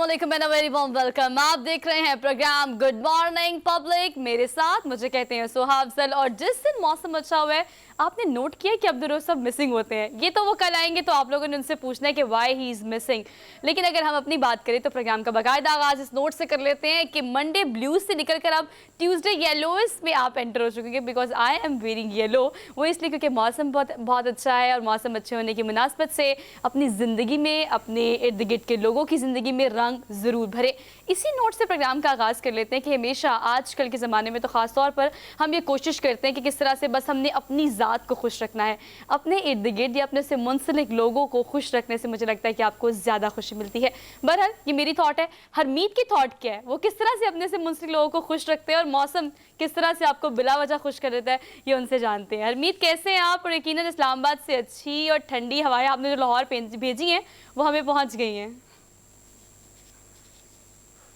अस्सलामुअलैकुम and very warm welcome. आप देख रहे हैं प्रोग्राम गुड मॉर्निंग पब्लिक। मेरे साथ मुझे कहते हैं सुहा अफजल। और जिस दिन मौसम अच्छा हुआ है, आपने नोट किया कि अब्दुल सब मिसिंग होते हैं। ये तो वो कल आएंगे तो आप लोगों ने उनसे पूछना है कि व्हाई ही इज मिसिंग। लेकिन अगर हम अपनी बात करें तो प्रोग्राम का बाकायदा आगाज इस नोट से कर लेते हैं कि मंडे ब्लूज से निकलकर अब ट्यूसडे येलोज में आप एंटर हो चुके हैं। Because I am wearing yellow, वो इसलिए क्योंकि मौसम बहुत अच्छा है और मौसम अच्छे होने की मुनासबत से अपनी ज़िंदगी में, अपने इर्द गिर्द के लोगों की ज़िंदगी में रंग ज़रूर भरे। इसी नोट से प्रोग्राम का आगाज़ कर लेते हैं कि हमेशा आजकल के ज़माने में तो ख़ास तौर पर हम ये कोशिश करते हैं कि किस तरह से बस हमने अपनी ज़ात को खुश रखना है, अपने इर्द गिर्द या अपने से मुंसलिक लोगों को खुश रखने से मुझे लगता है कि आपको ज़्यादा खुशी मिलती है। बहरहाल ये मेरी थॉट है। हरमीत की थॉट क्या है, वो किस तरह से अपने से मुंसलिक लोगों को खुश रखते हैं और मौसम किस तरह से आपको बिला वजह खुश कर देता है, ये उनसे जानते हैं। हरमीत कैसे हैं आप? और यकीनन इस्लामाबाद से अच्छी और ठंडी हवाएं आपने जो लाहौर भेजी हैं वो हमें पहुँच गई हैं।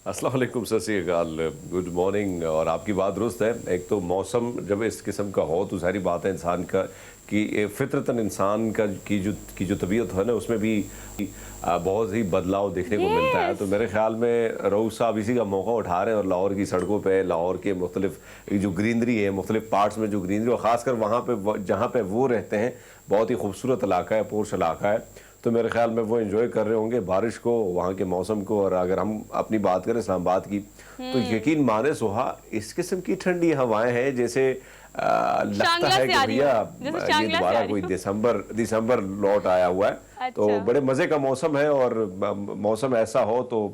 अस्सलाम वालेकुम, सत श्री अकाल, गुड मॉर्निंग। और आपकी बात दुरुस्त है। एक तो मौसम जब इस किस्म का हो तो सारी बात है इंसान का कि फितरतन इंसान का की जो तबीयत है ना, उसमें भी बहुत ही बदलाव देखने को मिलता है। तो मेरे ख्याल में रऊफ साहब इसी का मौका उठा रहे हैं और लाहौर की सड़कों पे, लाहौर के मुख्तलिफ जो ग्रीनरी है, मुख्तलिफ पार्ट्स में जो ग्रीनरी, और ख़ासकर वहाँ पे जहाँ पे वो रहते हैं, बहुत ही खूबसूरत इलाका है, पोर्श इलाका है। तो मेरे ख्याल में वो एंजॉय कर रहे होंगे बारिश को, वहाँ के मौसम को। और अगर हम अपनी बात करें इस्लामाबाद की, तो यकीन माने सुहा, इस किस्म की ठंडी हवाएं हैं जैसे लगता है कि भैया ये दोबारा कोई दिसंबर लौट आया हुआ है। अच्छा। तो बड़े मज़े का मौसम है और मौसम ऐसा हो तो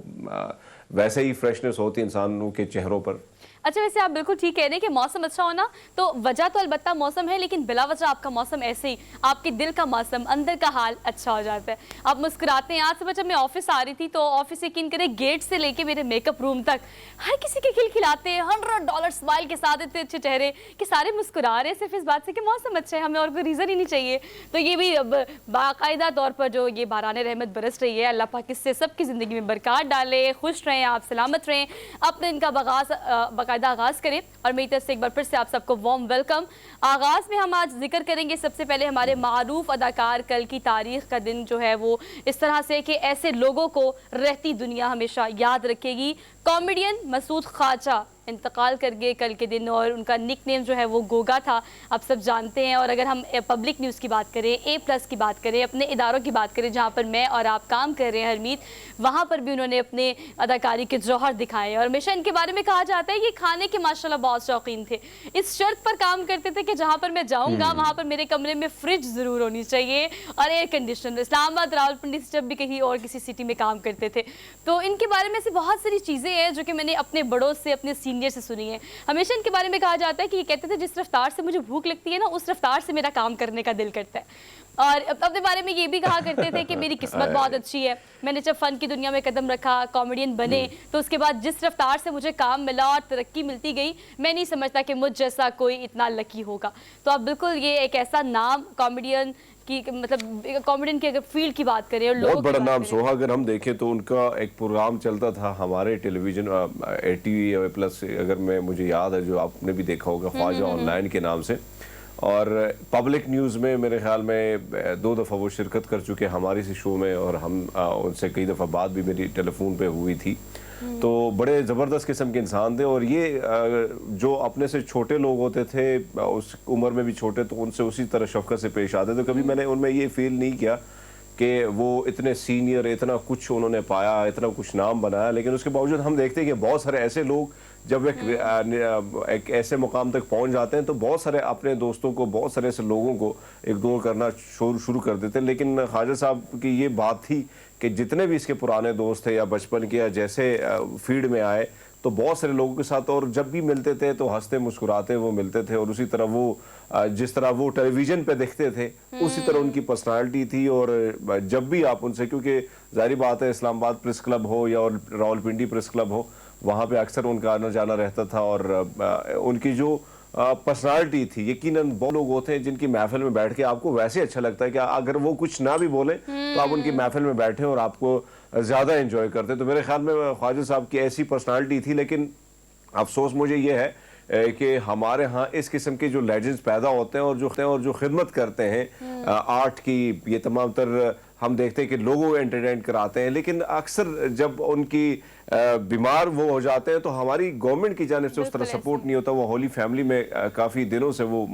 वैसे ही फ्रेशनेस होती है इंसानों के चेहरों पर। अच्छा, वैसे आप बिल्कुल ठीक कह रहे हैं कि मौसम अच्छा होना तो वजह तो अलबत्ता मौसम है, लेकिन बिला वजह आपका मौसम ऐसे ही आपके दिल का मौसम, अंदर का हाल अच्छा हो जाता है। आप मुस्कुराते हैं। आज सुबह जब मैं ऑफिस आ रही थी तो ऑफिस यकीन करें गेट से लेके मेरे मेकअप रूम तक हर किसी के खिलखिलाते हैं $100 स्माइल के साथ इतने अच्छे चेहरे कि सारे मुस्कुरा रहे हैं सिर्फ इस बात से कि मौसम अच्छा है, हमें और कोई रीज़न ही नहीं चाहिए। तो ये भी बाकायदा तौर पर जो ये बारान रहमत बरस रही है, अल्लाह पाक इससे सबकी ज़िंदगी में बरकत डाले, खुश रहें, आप सलामत रहें, अपने इनका बाकायदा आगाज़ करें। और मेरी तरफ से एक बार फिर से आप सबको वार्म वेलकम। आगाज़ में हम आज जिक्र करेंगे सबसे पहले हमारे मारूफ अदाकार कल की तारीख का दिन जो है वो इस तरह से कि ऐसे लोगों को रहती दुनिया हमेशा याद रखेगी। कॉमेडियन मसूद ख्वाजा इंतकाल कर गए कल के दिन और उनका निक नेम जो है वो गोगा था, आप सब जानते हैं। और अगर हम पब्लिक न्यूज़ की बात करें, A+ की बात करें, अपने इदारों की बात करें जहाँ पर मैं और आप काम कर रहे हैं हरमीत, वहाँ पर भी उन्होंने अपने अदाकारी के जौहर दिखाए। और हमेशा इनके बारे में कहा जाता है कि खाने के माशाल्लाह बहुत शौकीन थे। इस शर्त पर काम करते थे कि जहाँ पर मैं जाऊँगा वहाँ पर मेरे कमरे में फ्रिज ज़रूर होनी चाहिए और एयर कंडीशनर। इस्लामाबाद, रावलपिंडी से जब भी कहीं और किसी सिटी में काम करते थे तो इनके बारे में से बहुत सारी चीज़ें हैं जो कि मैंने अपने बड़ों से, अपने सीनियर से सुनी है। हमेशा इनके बारे में कहा जाता है कि ये कहते थे जिस रफ्तार से मुझे भूख लगती है ना, उस रफ्तार से मेरा काम करने का दिल करता है। और अपने बारे में ये भी कहा करते थे कि मेरी किस्मत बहुत अच्छी है, मैंने जब फ़न की दुनिया में कदम रखा, कॉमेडियन बने, तो उसके बाद जिस रफ्तार से मुझे काम मिला और तरक्की मिलती गई, मैं नहीं समझता कि मुझ जैसा कोई इतना लकी होगा। तो आप बिल्कुल ये एक ऐसा नाम कॉमेडियन की, मतलब कॉमेडियन की अगर फील्ड की बात करें और बहुत बड़ा नाम सोहा, अगर हम देखें तो उनका एक प्रोग्राम चलता था हमारे टेलीविजन ATV+, अगर मैं मुझे याद है, जो आपने भी देखा होगा, ख्वाजा ऑनलाइन के नाम से। और पब्लिक न्यूज़ में मेरे ख्याल में 2 दफ़ा वो शिरकत कर चुके हमारे इस शो में, और हम उनसे कई दफ़ा बात भी मेरी टेलीफोन पे हुई थी। तो बड़े ज़बरदस्त किस्म के इंसान थे। और ये जो अपने से छोटे लोग होते थे, उस उम्र में भी छोटे, तो उनसे उसी तरह शफ़क़त से पेश आते थे। कभी मैंने उनमें ये फील नहीं किया कि वो इतने सीनियर, इतना कुछ उन्होंने पाया, इतना कुछ नाम बनाया। लेकिन उसके बावजूद हम देखते हैं कि बहुत सारे ऐसे लोग जब एक ऐसे मुकाम तक पहुंच जाते हैं तो बहुत सारे अपने दोस्तों को, बहुत सारे ऐसे लोगों को इग्नोर करना शुरू कर देते हैं। लेकिन ख्वाजा साहब की ये बात थी कि जितने भी इसके पुराने दोस्त थे या बचपन के या जैसे फील्ड में आए, तो बहुत सारे लोगों के साथ, और जब भी मिलते थे तो हंसते मुस्कुराते वो मिलते थे। और उसी तरह वो जिस तरह वो टेलीविज़न पे दिखते थे उसी तरह उनकी पर्सनालिटी थी। और जब भी आप उनसे, क्योंकि जाहिर बात है इस्लामाबाद प्रेस क्लब हो या रावलपिंडी प्रेस क्लब हो, वहाँ पे अक्सर उनका आना जाना रहता था। और उनकी जो पर्सनालिटी थी, यकीनन बहुत लोग होते हैं जिनकी महफिल में बैठ के आपको वैसे अच्छा लगता है कि अगर वो कुछ ना भी बोले तो आप उनकी महफिल में बैठे और आपको ज़्यादा एंजॉय करते हैं। तो मेरे ख्याल में ख्वाजा साहब की ऐसी पर्सनालिटी थी। लेकिन अफसोस मुझे ये है कि हमारे यहाँ इस किस्म के जो लेजेंड्स पैदा होते हैं और जो खिदमत करते हैं आर्ट की, ये तमाम तर हम देखते हैं कि लोगों को एंटरटेन कराते हैं, लेकिन अक्सर जब उनकी बीमार वो हो जाते हैं तो हमारी गवर्नमेंट की जानिब से उस तरह सपोर्ट नहीं होता। वो होली फैमिली में काफ़ी दिनों से वो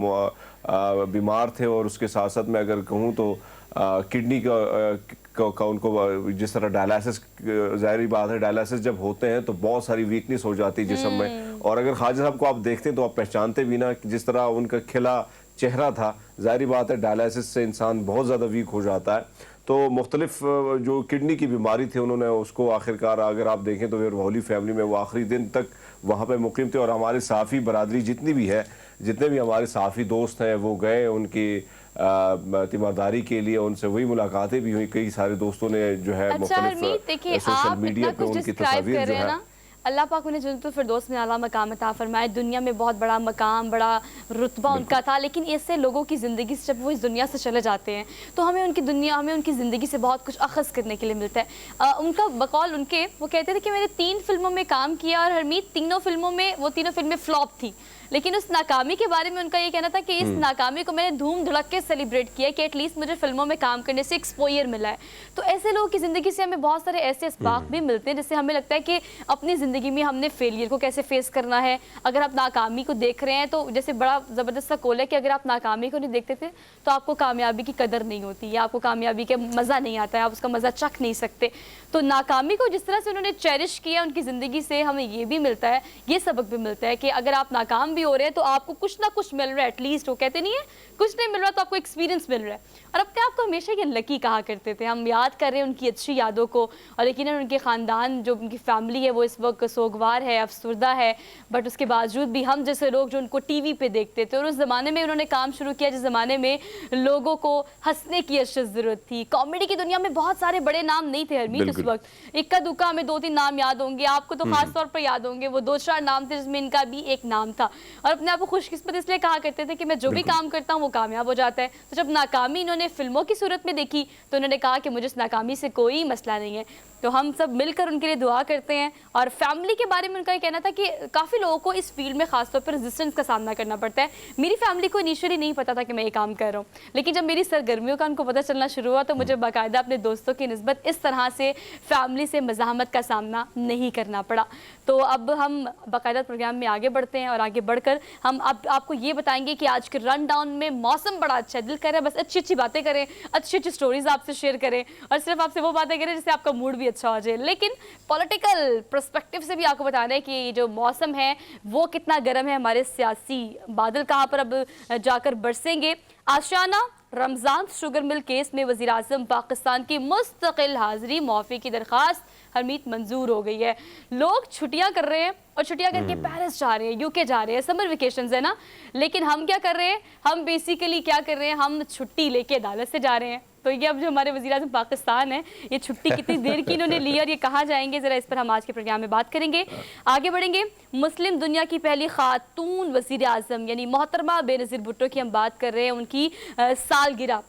बीमार थे, और उसके साथ साथ मैं अगर कहूँ तो किडनी का उनको जिस तरह डायलिसिस, ज़ाहिर बात है डायलिसिस जब होते हैं तो बहुत सारी वीकनेस हो जाती है जिस्म में, और अगर ख्वाजा साहब को आप देखते हैं तो आप पहचानते भी ना, जिस तरह उनका खिला चेहरा था। ज़ाहिर बात है डायलिसिस से इंसान बहुत ज़्यादा वीक हो जाता है। तो मुख्तलिफ जो किडनी की बीमारी थी उन्होंने उसको आखिरकार, अगर आप देखें तो फिर होली फैमिली में वो आखिरी दिन तक वहाँ पे मुकीम थे, और हमारे साफ़ी बरादरी जितनी भी है, जितने भी हमारे साफ़ी दोस्त हैं वो गए उनकी तीमारदारी के लिए, उनसे वही मुलाकातें भी हुई। कई सारे दोस्तों ने जो है मुख्तलिफ सोशल मीडिया पे उनकी तस्वीर जो है, अल्लाह पाक उन्हें जन्नतुल फिरदौस में आला मकाम अता फरमाए। दुनिया में बहुत बड़ा मकाम, बड़ा रुतबा उनका था, लेकिन ऐसे लोगों की ज़िंदगी से जब वो इस दुनिया से चले जाते हैं तो हमें उनकी ज़िंदगी से बहुत कुछ अखज़ करने के लिए मिलता है। उनका बकौल उनके, वो कहते थे कि मैंने 3 फिल्मों में काम किया और हरमीत तीनों फिल्में फ्लॉप थी, लेकिन उस नाकामी के बारे में उनका ये कहना था कि इस नाकामी को मैंने धूम धड़क के सेलिब्रेट किया कि एटलीस्ट मुझे फिल्मों में काम करने से एक्सपोजर मिला है। तो ऐसे लोगों की ज़िंदगी से हमें बहुत सारे ऐसे असबाक भी मिलते हैं जिससे हमें लगता है कि अपनी ज़िंदगी में हमने फेलियर को कैसे फेस करना है। अगर आप नाकामी को देख रहे हैं तो जैसे बड़ा ज़बरदस्त सा कोल है कि अगर आप नाकामी को नहीं देखते थे तो आपको कामयाबी की कदर नहीं होती, या आपको कामयाबी का मज़ा नहीं आता है, आप उसका मज़ा चख नहीं सकते। तो नाकामी को जिस तरह से उन्होंने चेरिश किया उनकी ज़िंदगी से, हमें ये भी मिलता है, ये सबक भी मिलता है कि अगर आप नाकाम भी हो रहे हैं तो आपको कुछ ना कुछ मिल रहा है। एटलीस्ट वो कहते नहीं है कुछ नहीं मिल रहा तो आपको एक्सपीरियंस मिल रहा है। और अपने आप को हमेशा ये लकी कहा करते थे। हम याद कर रहे हैं उनकी अच्छी यादों को, और यकीनन उनके ख़ानदान, जो उनकी फैमिली है वो इस वक्त सोगवार है, अफसरदा है, बट उसके बावजूद भी हम जैसे लोग जो उनको टीवी पे देखते थे, और उस ज़माने में उन्होंने काम शुरू किया जिस ज़माने में लोगों को हंसने की अशद ज़रूरत थी। कॉमेडी की दुनिया में बहुत सारे बड़े नाम नहीं थे हरमीत उस वक्त। इक्का दुक्का हमें 2-3 नाम याद होंगे, आपको तो खास तौर पर याद होंगे, वो 2-4 नाम थे जिसमें इनका भी एक नाम था। और अपने आप को खुशकिस्मत इसलिए कहा करते थे कि मैं जो भी काम करता हूँ वो कामयाब हो जाता है। तो जब नाकामी इन्होंने फिल्मों की सूरत में देखी तो उन्होंने कहा कि मुझे इस नाकामी से कोई मसला नहीं है। तो हम सब मिलकर उनके लिए दुआ करते हैं। और फैमिली के बारे में उनका ये कहना था कि काफ़ी लोगों को इस फील्ड में खासतौर पर रेजिस्टेंस का सामना करना पड़ता है। मेरी फैमिली को इनिशियली नहीं पता था कि मैं ये काम कर रहा हूँ, लेकिन जब मेरी सरगर्मियों का उनको पता चलना शुरू हुआ तो मुझे बाकायदा अपने दोस्तों की निस्बत इस तरह से फैमिली से मज़ाहमत का सामना नहीं करना पड़ा। तो अब हम बाकायदा प्रोग्राम में आगे बढ़ते हैं, और आगे बढ़कर हम अब आपको ये बताएंगे कि आज के रन डाउन में मौसम बड़ा अच्छा है। दिल कर रहा है बस अच्छी अच्छी बातें करें, अच्छी अच्छी स्टोरीज आपसे शेयर करें, और सिर्फ आपसे वो बातें करें जिससे आपका मूड भी अच्छा हो जाए। लेकिन पॉलिटिकल पर्सपेक्टिव से भी आपको बताना है कि जो मौसम है वो कितना गर्म है। हमारे सियासी बादल कहाँ पर अब जाकर बरसेंगे। आशियाना रमज़ान शुगर मिल केस में वज़ीर आज़म पाकिस्तान की मुस्तकिल हाज़िरी मुआफ़ी की दरख्वास्त हरमीत मंजूर हो गई है। लोग छुट्टियां कर रहे हैं और छुट्टियां करके पेरिस जा रहे हैं, यूके जा रहे हैं, समर वेकेशंस है ना। लेकिन हम क्या कर रहे हैं, हम बेसिकली क्या कर रहे हैं, हम छुट्टी लेके अदालत से जा रहे हैं। तो ये अब जो हमारे वज़ीर आज़म पाकिस्तान है, ये छुट्टी कितनी देर की इन्होंने ली और ये कहाँ जाएंगे, ज़रा इस पर हम आज के प्रोग्राम में बात करेंगे। आगे बढ़ेंगे। मुस्लिम दुनिया की पहली खातून वज़ीर आज़म यानी मोहतरमा बेनज़ीर भुट्टो की हम बात कर रहे हैं। उनकी सालगिरह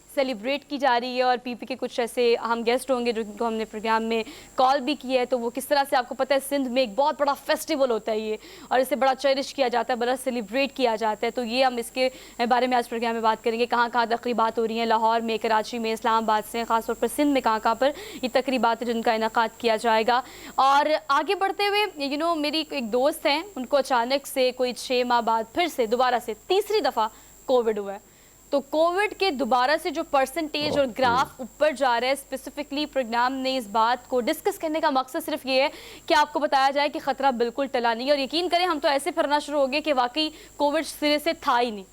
सेलिब्रेट की जा रही है, और पीपी के कुछ ऐसे अहम गेस्ट होंगे जिनको हमने प्रोग्राम में कॉल भी किया है। तो वो किस तरह से, आपको पता है सिंध में एक बहुत बड़ा फेस्टिवल होता है ये, और इसे बड़ा चेरिश किया जाता है, बड़ा सेलिब्रेट किया जाता है। तो ये हम इसके बारे में आज प्रोग्राम में बात करेंगे। कहाँ कहाँ तकरीबात हो रही हैं, लाहौर में, कराची में, इस्लामाबाद से, ख़ासतौर पर सिंध में कहाँ पर ये तकरीबात है जिनका इनेकाद किया जाएगा। और आगे बढ़ते हुए मेरी एक दोस्त हैं, उनको अचानक से कोई 6 माह बाद फिर से दोबारा से तीसरी दफ़ा कोविड हुआ है। तो कोविड के दोबारा से जो परसेंटेज और ग्राफ ऊपर जा रहा है, स्पेसिफिकली प्रोग्राम ने इस बात को डिस्कस करने का मकसद सिर्फ ये है कि आपको बताया जाए कि ख़तरा बिल्कुल टला नहीं है। और यकीन करें हम तो ऐसे फिरना शुरू हो गए कि वाकई कोविड सिरे से था ही नहीं।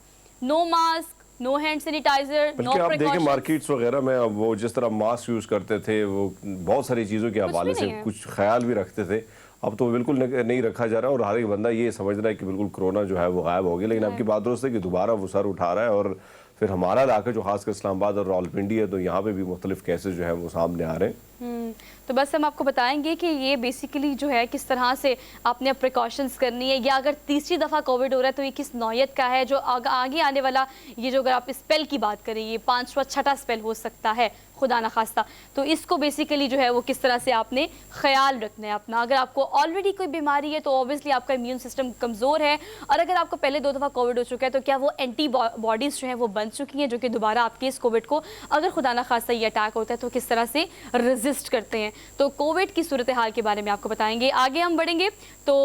No mask, no hand sanitiser, no आप देखें मार्केट्स वगैरह में अब वो जिस तरह मास्क यूज़ करते थे, वो बहुत सारी चीज़ों के हवाले से कुछ ख्याल भी रखते थे, अब तो बिल्कुल नहीं रखा जा रहा है। और हर एक बंदा ये समझ रहा है कि बिल्कुल कोरोना जो है वो गायब हो गया। लेकिन आपकी बात दुरुस्त है कि दोबारा वो सर उठा रहा है। और फिर हमारा इलाका जो खासकर इस्लामाबाद और रावलपिंडी है, तो यहाँ पे भी मुख्तलिफ केसेस जो है वो सामने आ रहे हैं। तो बस हम आपको बताएंगे कि ये बेसिकली जो है किस तरह से आपने अब प्रिकॉशंस करनी है, या अगर तीसरी दफ़ा कोविड हो रहा है तो ये किस नौयत का है, जो आगे आने वाला ये जो अगर आप स्पेल की बात करें ये 5वां छठा स्पेल हो सकता है खुदा ना खास्ता, तो इसको बेसिकली जो है वो किस तरह से आपने ख्याल रखना है अपना। अगर आपको ऑलरेडी कोई बीमारी है तो ऑब्वियसली आपका इम्यून सिस्टम कमज़ोर है, और अगर आपको पहले 2 दफ़ा कोविड हो चुका है तो क्या वो एंटीबॉडीज़ जो हैं वो बन चुकी हैं जो कि दोबारा आपके इस कोविड को अगर खुदा ना खास्ता ये अटैक होता है तो किस तरह से रेजिस्ट करते हैं। तो कोविड की सूरत हाल के बारे में आपको बताएंगे। आगे हम बढ़ेंगे तो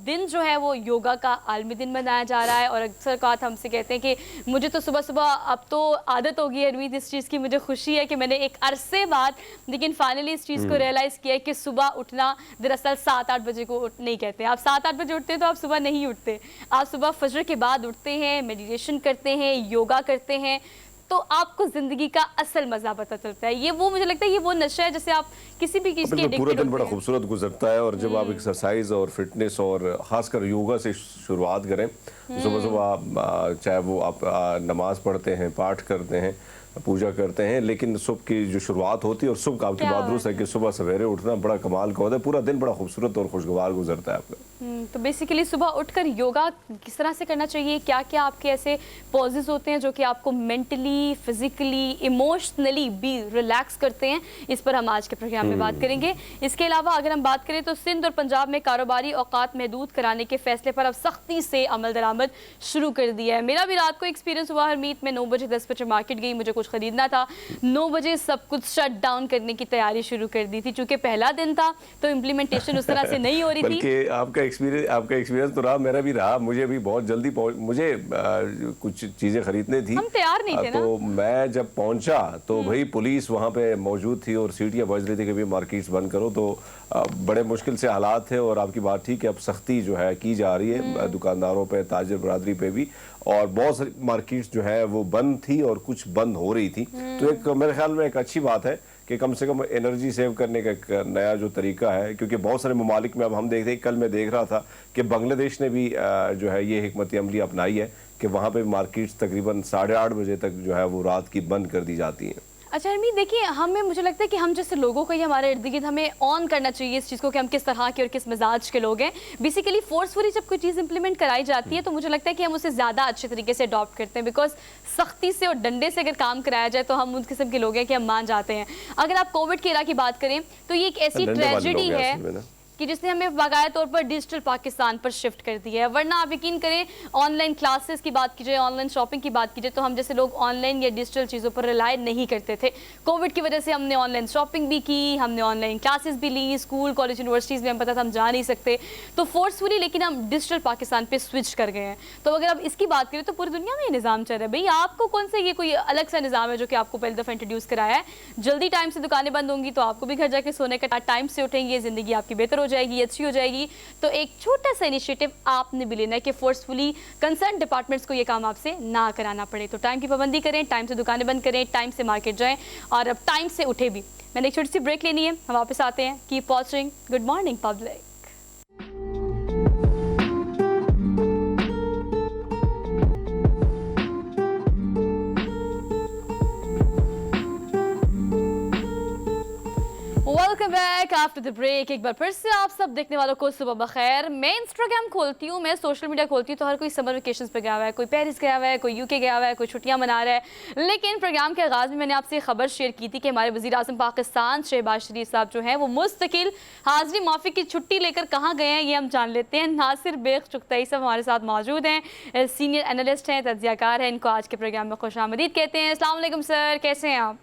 दिन जो है वो योगा का आलमी दिन मनाया जा रहा है, और अक्सर बात हमसे कहते हैं कि मुझे तो सुबह सुबह अब तो आदत हो गई है उम्मीद इस चीज़ की, मुझे खुशी है कि मैंने एक अरसे बाद लेकिन फाइनली इस चीज़ को रियलाइज़ किया है कि सुबह उठना दरअसल 7-8 बजे को नहीं कहते हैं। आप 7-8 बजे उठते हैं तो आप सुबह नहीं उठते, आप सुबह फजर के बाद उठते हैं, मेडिटेशन करते हैं, योगा करते हैं, तो आपको जिंदगी का असल मजा पता चलता है। ये वो मुझे लगता है ये वो नशा है जैसे आप किसी भी चीज के पूरा एडिक्टेड दिन बड़ा होते हैं। खूबसूरत गुजरता है, और जब आप एक्सरसाइज और फिटनेस और खासकर योगा से शुरुआत करें, सुबह सुबह आप चाहे वो आप नमाज पढ़ते हैं, पाठ करते हैं, पूजा करते हैं, लेकिन सुबह की जो शुरुआत होती है, और सुबह आपकी बात दुरुस्त है कि सुबह सवेरे उठना बड़ा कमाल का होता है, पूरा दिन बड़ा खूबसूरत और खुशगवार गुजरता है आपका। तो बेसिकली सुबह उठकर योगा किस तरह से करना चाहिए, क्या क्या आपके ऐसे पॉजेज होते हैं जो कि आपको मेंटली, फिजिकली, इमोशनली भी रिलैक्स करते हैं, इस पर हम आज के प्रोग्राम में बात करेंगे। इसके अलावा अगर हम बात करें तो सिंध और पंजाब में कारोबारी औकात महदूद कराने के फैसले पर अब सख्ती से अमल दरामद शुरू कर दिया है। मेरा भी रात को एक्सपीरियंस हुआ हरमीत में, 9 बजे 10 बजे मार्केट गई, मुझे कुछ खरीदना था, 9 बजे सब कुछ शट डाउन करने की तैयारी शुरू कर दी थी। चूंकि पहला दिन था तो इम्प्लीमेंटेशन उस तरह से नहीं हो रही थी। बल्कि आपका एक्सपीरियंस तो रहा, मेरा भी रहा, मुझे भी बहुत जल्दी मुझे कुछ चीजें खरीदने थी, हम तैयार नहीं थे ना। तो मैं जब पहुंचा तो भाई पुलिस वहां पे मौजूद थी और सीटियां बज रही थी कि भी मार्केट्स बंद करो, तो बड़े मुश्किल से हालात थे। और आपकी बात ठीक है, अब सख्ती जो है की जा रही है दुकानदारों पे, ताजिर बरादरी पे भी, और बहुत सारी मार्केट्स जो है वो बंद थी और कुछ बंद हो रही थी। तो एक मेरे ख्याल में एक अच्छी बात है कि कम से कम एनर्जी सेव करने का एक नया जो तरीका है, क्योंकि बहुत सारे ममालिक में अब हम देखते हैं, कल मैं देख रहा था कि बांग्लादेश ने भी जो है ये हिकमत अमली अपनाई है कि वहाँ पे मार्केट्स तकरीबन 8:30 बजे तक जो है वो रात की बंद कर दी जाती हैं। अच्छा हरमीत, देखिए हमें मुझे लगता है कि हम जैसे लोगों को, ये हमारे इर्द गिर्द हमें ऑन करना चाहिए इस चीज़ को कि हम किस तरह के और किस मिजाज के लोग हैं। बेसिकली फोर्सफुली जब कोई चीज़ इंप्लीमेंट कराई जाती है तो मुझे लगता है कि हम उसे ज़्यादा अच्छे तरीके से अडॉप्ट करते हैं, बिकॉज सख्ती से और डंडे से अगर काम कराया जाए तो हम उस किस्म के लोग हैं कि हम मान जाते हैं। अगर आप कोविड की एरा की बात करें तो ये एक ऐसी ट्रेजेडी है कि जिसने हमें बाकायदा तौर पर डिजिटल पाकिस्तान पर शिफ्ट कर दिया है। वरना आप यकीन करें, ऑनलाइन क्लासेस की बात कीजिए, ऑनलाइन शॉपिंग की बात कीजिए, तो हम जैसे लोग ऑनलाइन या डिजिटल चीज़ों पर रिलाय नहीं करते थे। कोविड की वजह से हमने ऑनलाइन शॉपिंग भी की, हमने ऑनलाइन क्लासेस भी ली, स्कूल कॉलेज यूनिवर्सिटीज़ में हम पता था हम जा नहीं सकते, तो फोर्सफुली लेकिन हम डिजिटल पाकिस्तान पर स्विच कर गए हैं। तो अगर आप इसकी बात करें तो पूरी दुनिया में ये निज़ाम चल रहा है। भाई आपको कौन से ये कोई अलग सा निज़ाम है जो कि आपको पहली दफ़ा इंट्रोड्यूस कराया है? जल्दी टाइम से दुकानें बंद होंगी तो आपको भी घर जाके सोने का टाइम से उठेंगे, ज़िंदगी आपकी बेहतर हो जाएगी, अच्छी हो जाएगी। तो एक छोटा सा इनिशिएटिव आपने भी लेना है कि फोर्सफुली कंसर्न डिपार्टमेंट्स को ये काम आपसे ना कराना पड़े। तो टाइम की पाबंदी करें, टाइम से दुकानें बंद करें, टाइम से मार्केट जाएं, और अब टाइम से उठे भी। मैंने एक छोटी सी ब्रेक लेनी है, हम वापस आते हैं। Keep watching good morning public. Welcome back after the break. एक बार फिर से आप सब देखने वालों को सुबह बखैर। मैं इंस्टाग्राम खोलती हूँ, मैं सोशल मीडिया खोलती हूँ तो हर कोई समर वेकेशंस पे गया हुआ है, कोई पेरिस गया हुआ है, कोई यूके गया हुआ है, कोई छुट्टियां मना रहा है। लेकिन प्रोग्राम के आगाज़ में मैंने आपसे खबर शेयर की थी कि हमारे वज़ीर आज़म पाकिस्तान शहबाज शरीफ साहब जो हैं वो मुस्तकिल हाज़री माफ़ी की छुट्टी लेकर कहाँ गए हैं, ये हम जान लेते हैं। नासिर बेग चुगताई साहब हमारे साथ मौजूद हैं, सीनियर एनालिस्ट हैं, तज्ज़ियाकार हैं, इनको आज के प्रोग्राम में खुशामदीद कहते हैं। अस्सलाम वालेकुम सर, कैसे हैं आप?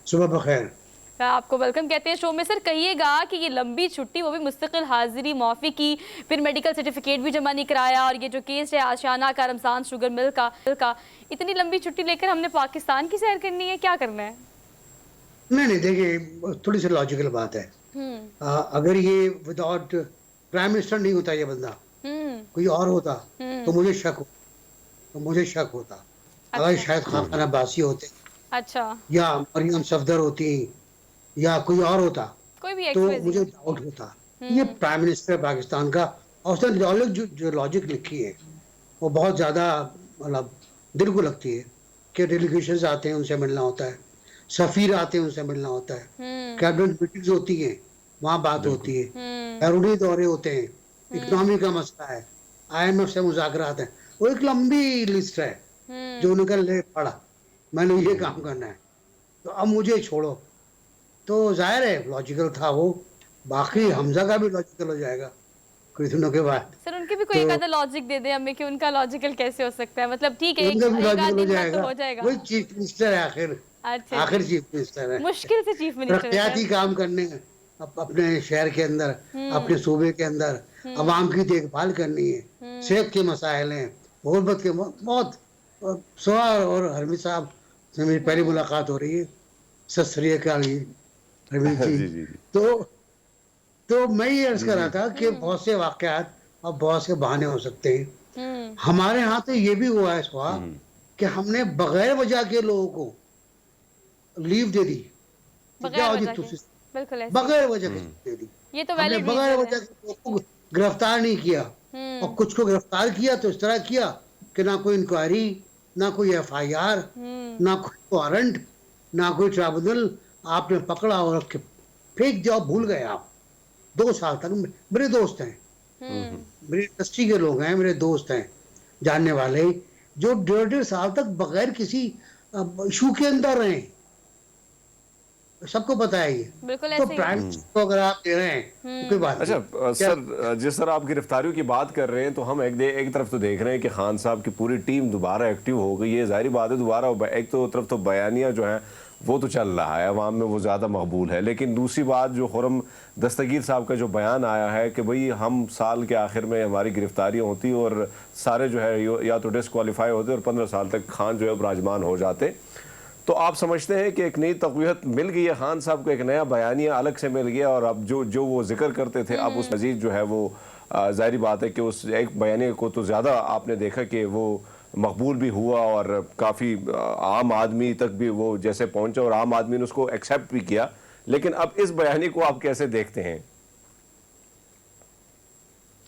सुबह बखैर। आपको वेलकम कहते हैं शो में। सर कहिएगा कि ये लंबी छुट्टी, वो भी मुस्तकिल हाजिरी मौफी की, फिर मेडिकल सर्टिफिकेट भी जमा नहीं कराया, और ये जो केस है आशियाना का रमजान शुगर मिल का, इतनी लंबी छुट्टी लेकर हमने पाकिस्तान की सैर करनी है, क्या करना है? नहीं देखिए, थोड़ी सी लॉजिकल बात है। अगर ये विदाउट प्राइम मिनिस्टर नहीं होता ये बंदा, कोई और होता तो मुझे शक होता। अगर शायद खान अब्बासी होते, अच्छा, या मरियम सफदर होती, या कोई और होता, कोई भी तो मुझे डाउट होता। ये प्राइम मिनिस्टर पाकिस्तान का, और उसने जो लॉजिक लिखी है वो बहुत ज़्यादा मतलब दिल को लगती है कि डेलीगेशंस आते हैं, उनसे मिलना होता है, सफीर आते हैं, उनसे मिलना होता है, कैबिनेट मीटिंग्स होती हैं, वहाँ बात होती है, बैरूनी दौरे होते हैं, इकोनॉमी का मसला है, IMF से मुज़ाकरात हैं। वो एक लंबी लिस्ट है जो निकल ले पड़ा, मैंने ये काम करना है, तो अब मुझे छोड़ो। तो जाहिर है लॉजिकल था वो, बाकी हमजा का भी लॉजिकल हो जाएगा कुछ दिनों के बाद। सर उनके भी कोई एक आधा लॉजिक दे दे हमें कि उनका लॉजिकल कैसे हो सकता है, मतलब ठीक है उनका भी एक लॉजिकल आध हो दिन बाद जाएगा, तो हो जाएगा। वही चीफ मिनिस्टर है आखिर, अच्छा आखिर चीफ मिनिस्टर है, मुश्किल से चीफ मिनिस्टर है तरक्याती सर। काम करने हैं, अपने शहर के अंदर, अपने सूबे के अंदर अवाम की देखभाल करनी है, सेहत के मसाइल हैं, गुर्बत के बहुत। सुहा और हरमीत साहब से मेरी पहली मुलाकात हो रही है, सत श्री अकाल जी हरमीत जी। जी जी जी। तो मैं ये अर्ज कर रहा था कि बहुत से वाकयात और बहुत से बहाने हो सकते हैं। हमारे यहाँ तो ये भी हुआ है सुहा कि हमने बगैर वजह के लोगों को लीव दे दी, बगैर वजह के, बिल्कुल ऐसे। बगैर वजह के दे दी। ये तो हमने वैलिड बगैर रीजन वजह है। के लोगों को गिरफ्तार नहीं किया, और कुछ को गिरफ्तार किया तो इस तरह किया कि ना कोई इंक्वायरी, ना कोई FIR, ना कोई वारंट, ना कोई ट्राइब्यूनल, आपने पकड़ा और रख के फेंक दिया, भूल गए आप। 2 साल तक मेरे दोस्त हैं, मेरे इंडस्ट्री के लोग हैं, मेरे दोस्त हैं जानने वाले, जो 1.5 साल तक बगैर किसी इशू के अंदर रहे, सबको पता है ये। बिल्कुल तो ऐसे ही। प्राइम मिनिस्टर को अगर आप दे रहे हैं तो कोई बात अच्छा नहीं। सर, जिस तरह आप गिरफ्तारियों की बात कर रहे हैं तो हम एक तरफ तो देख रहे हैं कि खान साहब की पूरी टीम दोबारा एक्टिव हो गई है, जाहिर बात है दोबारा। एक तो तरफ तो बयानिया जो है वो तो चल रहा है, अवाम में वो ज़्यादा मकबूल है, लेकिन दूसरी बात जो खुर्रम दस्तगीर साहब का जो बयान आया है कि भाई हम साल के आखिर में हमारी गिरफ्तारियाँ होती और सारे जो है या तो डिस्क्वालीफाई होते और 15 साल तक खान जो है विराजमान हो जाते। तो आप समझते हैं कि एक नई तक़वियत मिल गई है खान साहब को, एक नया बयानिया अलग से मिल गया, और अब जो वो जिक्र करते थे अब उस मजीद जो है वो ज़ाहिर बात है कि उस एक बयानिया को तो ज़्यादा आपने देखा कि वो मकबूल भी हुआ और काफ़ी आम आदमी तक भी वो जैसे पहुंचा और आम आदमी ने उसको एक्सेप्ट भी किया। लेकिन अब इस बयानी को आप कैसे देखते हैं?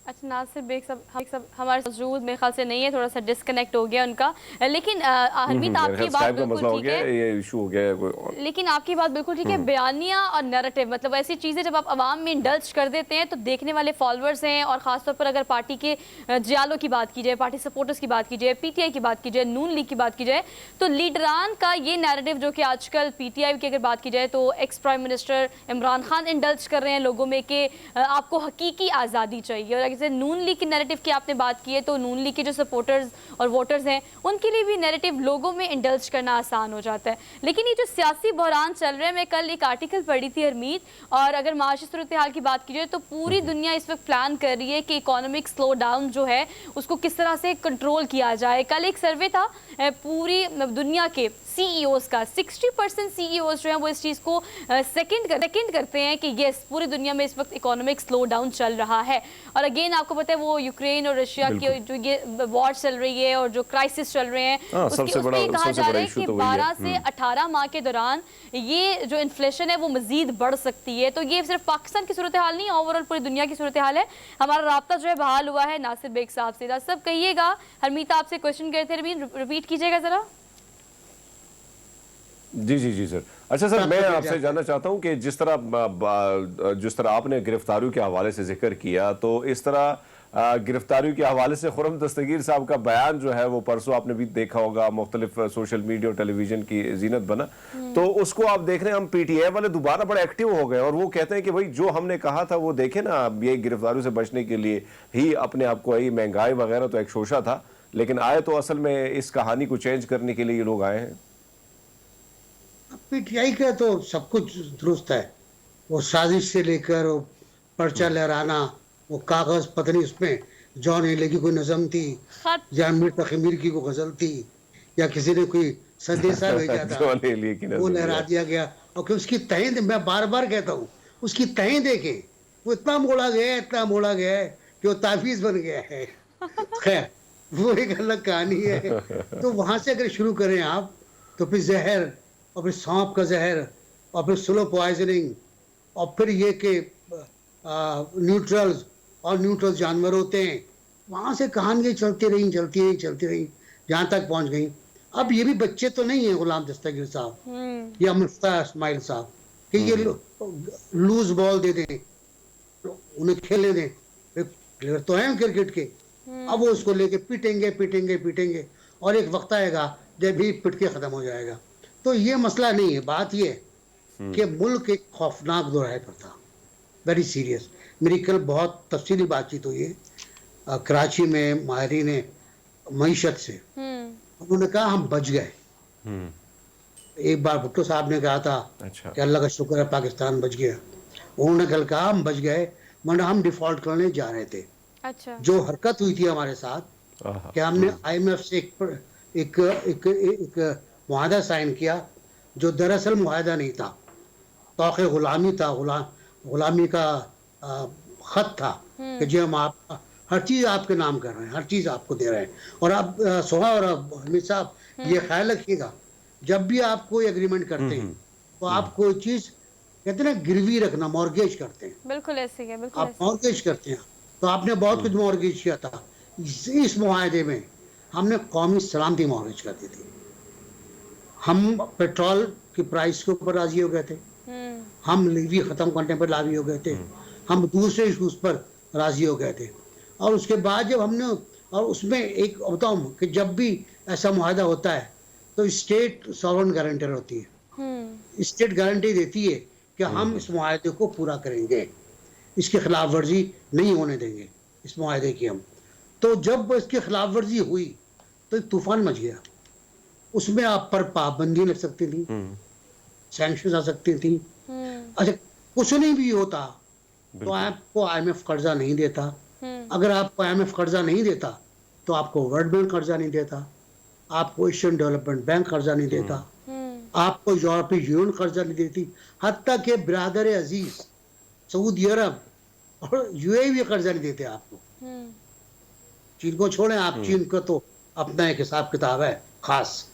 अच्छा नासिर बेग सब हमारे मौजूद मेरे ख्याल से नहीं है, थोड़ा सा डिस्कनेक्ट हो गया उनका, लेकिन हरमीत आपकी बात बिल्कुल ठीक है, ये इशू हो गया है। लेकिन आपकी बात बिल्कुल ठीक है। बयानिया और नैरेटिव मतलब ऐसी चीज़ें जब आप आवाम में इंडल्ज कर देते हैं तो देखने वाले फॉलोअर्स हैं, और ख़ासतौर पर अगर पार्टी के जियालों की बात की जाए, पार्टी सपोर्टर्स की बात की जाए, PTI की बात की जाए, नून लीग की बात की जाए, तो लीडरान का ये नैरेटिव जो कि आजकल PTI की अगर बात की जाए तो ex prime minister Imran Khan indulge कर रहे हैं लोगों में कि आपको हकीकी आज़ादी चाहिए। और जैसे नून लीग की नैरेटिव की आपने बात की है तो नून लीग के जो सपोर्टर्स और वोटर्स हैं उनके लिए भी नैरेटिव लोगों में इंडल्ज करना आसान हो जाता है। लेकिन ये जो सियासी बहरान चल रहा है, मैं कल एक आर्टिकल पढ़ी थी हरमीत, और अगर माशी सूरत हाल की बात की जाए तो पूरी दुनिया इस वक्त प्लान कर रही है कि इकोनॉमिक स्लो डाउन जो है उसको किस तरह से कंट्रोल किया जाए। कल एक सर्वे था पूरी दुनिया के CEOs का, 60% CEOs जो हैं वो इस चीज़ को सेकंड करते हैं कि यस पूरी दुनिया में इस वक्त इकोनॉमिक स्लो डाउन चल रहा है। और अगेन आपको पता है वो यूक्रेन और रशिया की जो ये वॉर चल रही है और जो क्राइसिस चल रहे हैं, उसमें कहा जा रहा है कि 12 से 18 माह के दौरान ये जो इन्फ्लेशन है वो मजीद बढ़ सकती है। तो ये सिर्फ पाकिस्तान की सूरत हाल नहीं, ओवरऑल पूरी दुनिया की सूरत हाल है। हमारा राब्ता जो है बहाल हुआ है नासिर बेग साहब से। सब कहिएगा, हरमीत आपसे क्वेश्चन करे थे, रिपीट कीजिएगा जरा। जी सर। अच्छा सर, मैं आपसे जानना चाहता हूं कि जिस तरह आपने गिरफ्तारियों के हवाले से जिक्र किया, तो इस तरह गिरफ्तारियों के हवाले से खुर्रम दस्तगीर साहब का बयान जो है वो परसों आपने भी देखा होगा, मुख्तलिफ सोशल मीडिया और टेलीविजन की जीनत बना, तो उसको आप देख रहे हैं हम PTI वाले दोबारा बड़े एक्टिव हो गए और वो कहते हैं कि भाई जो हमने कहा था वो देखे ना, ये गिरफ्तारियों से बचने के लिए ही अपने आप को, महंगाई वगैरह तो एक शोशा था, लेकिन आए तो असल में इस कहानी को चेंज करने के लिए ये लोग आए हैं। PTI का तो सब कुछ दुरुस्त है, वो साजिश से लेकर वो पर्चा लहराना, वो कागज पता नहीं उसमें जॉन हेले की कोई नज़म थी या मीर तकी मीर की कोई गजल थी या किसी ने कोई संदेशा भेजा था वो लहरा दिया गया। और कि उसकी तहें, मैं बार बार कहता हूँ, उसकी तहें देखे वो इतना मोड़ा गया है कि वो ताफीज बन गया है। खैर वो एक अलग कहानी है। तो वहां से अगर शुरू करें आप, तो फिर जहर और फिर सांप का जहर और फिर स्लो पॉइजनिंग और फिर ये कि न्यूट्रल जानवर होते हैं, वहाँ से कहानियाँ चलती रही जहाँ तक पहुँच गई। अब ये भी बच्चे तो नहीं है गुलाम दस्तगीर साहब या मुफ्ता इस्माइल साहब कि ये लूज बॉल दे दें, उन्हें खेलने दें। प्लेयर तो हैं क्रिकेट के, अब वो उसको लेके पीटेंगे पीटेंगे पीटेंगे और एक वक्त आएगा जब भी पिट के खत्म हो जाएगा। तो ये मसला नहीं है, बात ये है कि मुल्क एक खौफनाक दोराहे पर था, वेरी सीरियस। मेरी कल बहुत तफसीली बातचीत हुई है कराची में माहिरीन मईशत से। उन्होंने कहा हम बच गए। एक बार भुट्टो साहब ने कहा था कि अल्लाह का शुक्र है पाकिस्तान बच गया। उन्होंने कल कहा हम बच गए, वरना हम डिफॉल्ट करने जा रहे थे। अच्छा। जो हरकत हुई थी हमारे साथ कि हमने IMF से एक मुआहदा साइन किया जो दरअसल मुआहदा नहीं था, तौक़े गुलामी था, गुलामी का खत था कि जो हम आप हर चीज़ आपके नाम कर रहे हैं, हर चीज़ आपको दे रहे हैं। और आप सोहा और हमीद साहब ये ख्याल रखिएगा, जब भी आप कोई एग्रीमेंट करते हैं तो आप कोई चीज़ कहते हैं ना गिरवी रखना, मॉर्गेज करते हैं। बिल्कुल ऐसे ही है, बिल्कुल आप मॉर्गेज करते हैं, तो आपने बहुत कुछ मॉर्गेज किया था। इस मुआहदे में हमने कौमी सलामती मॉर्गेज कर दी थी। हम पेट्रोल की प्राइस के ऊपर राजी हो गए थे, हम लीवी ख़त्म करने पर राजी हो गए थे, हम दूसरे इशूज़ पर राजी हो गए थे। और उसके बाद जब हमने, और उसमें एक बताऊँ कि जब भी ऐसा मुआहदा होता है तो स्टेट सॉवरेन गारंटर होती है, स्टेट गारंटी देती है कि हम इस मुआहदे को पूरा करेंगे, इसकी खिलाफ वर्जी नहीं होने देंगे इस मुआहदे की हम। तो जब इसकी खिलाफ वर्जी हुई तो एक तूफान मच गया। उसमें आप पर पाबंदी लग सकती थी, सैंक्शन आ सकती थी। अच्छा, कुछ नहीं भी होता तो आपको IMF कर्जा नहीं देता। अगर आपको IMF कर्जा नहीं देता तो आपको वर्ल्ड बैंक कर्जा नहीं देता, आपको एशियन डेवलपमेंट बैंक कर्जा नहीं देता, आपको यूरोपीय यूनियन कर्जा नहीं देती, हत्ता के बिरादर अजीज सऊदी अरब और UAE भी कर्जा नहीं देते आपको। चीन को छोड़ें आप, चीन का तो अपना एक हिसाब किताब है खास,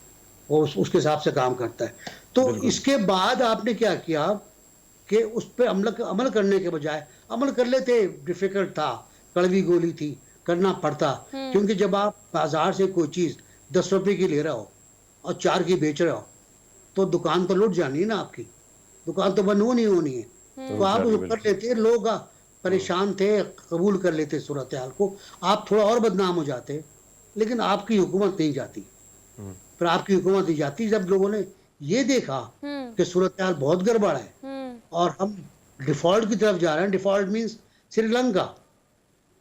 वो उसके हिसाब से काम करता है। तो इसके बाद आपने क्या किया कि उस पर अमल करने के बजाय, अमल कर लेते, डिफिकल्ट था, कड़वी गोली थी, करना पड़ता। क्योंकि जब आप बाजार से कोई चीज़ 10 रुपए की ले रहे हो और 4 की बेच रहे हो तो दुकान तो लुट जानी है ना, आपकी दुकान तो बंद होनी है। तो आप उसको कर लेते, लोग परेशान थे, कबूल कर लेते सूरत हाल को, आप थोड़ा और बदनाम हो जाते, लेकिन आपकी हुकूमत नहीं जाती। फिर आपकी हुकूमत नहीं जाती जब लोगों ने ये देखा कि सूरत हाल बहुत गड़बड़ है और हम डिफॉल्ट की तरफ जा रहे हैं। Default means Sri Lanka.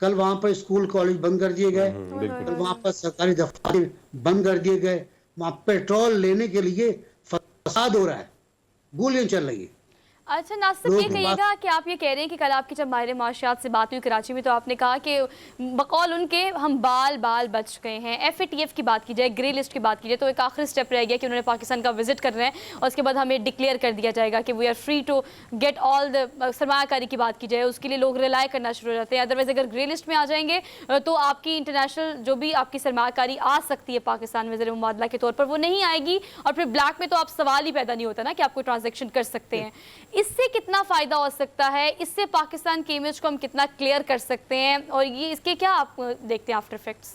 कल वहाँ पर स्कूल कॉलेज बंद कर दिए गए, कल वहाँ पर सरकारी दफ्तर बंद कर दिए गए, वहाँ पेट्रोल लेने के लिए फसाद हो रहा है, गोलियां चल रही है। अच्छा नासिर, ये कहिएगा कि आप ये कह रहे हैं कि कल आपकी जब माहिर माशियात से बात हुई कराची में तो आपने कहा कि बकौल उनके हम बाल बाल बच गए हैं। FATF की बात की जाए, ग्रे लिस्ट की बात की जाए, तो एक आखिरी स्टेप रह गया कि उन्होंने पाकिस्तान का विजिट करना है और उसके बाद हमें डिक्लेयर कर दिया जाएगा कि we are free to get all the सरमाकारी की बात की जाए, उसके लिए लोग रिलाई करना शुरू हो जाते हैं। अदरवाइज़ अगर ग्रे लिस्ट में आ जाएंगे तो आपकी इंटरनेशनल जो भी आपकी सरमाकारी आ सकती है पाकिस्तान में ज़र मुबादला के तौर पर वो नहीं आएगी, और फिर ब्लैक में तो आप सवाल ही पैदा नहीं होता ना कि आप कोई ट्रांजेक्शन कर सकते हैं। इससे कितना फायदा हो सकता है, इससे पाकिस्तान की इमेज को हम कितना क्लियर कर सकते हैं, और ये इसके क्या आप देखते हैं आफ्टर इफेक्ट्स?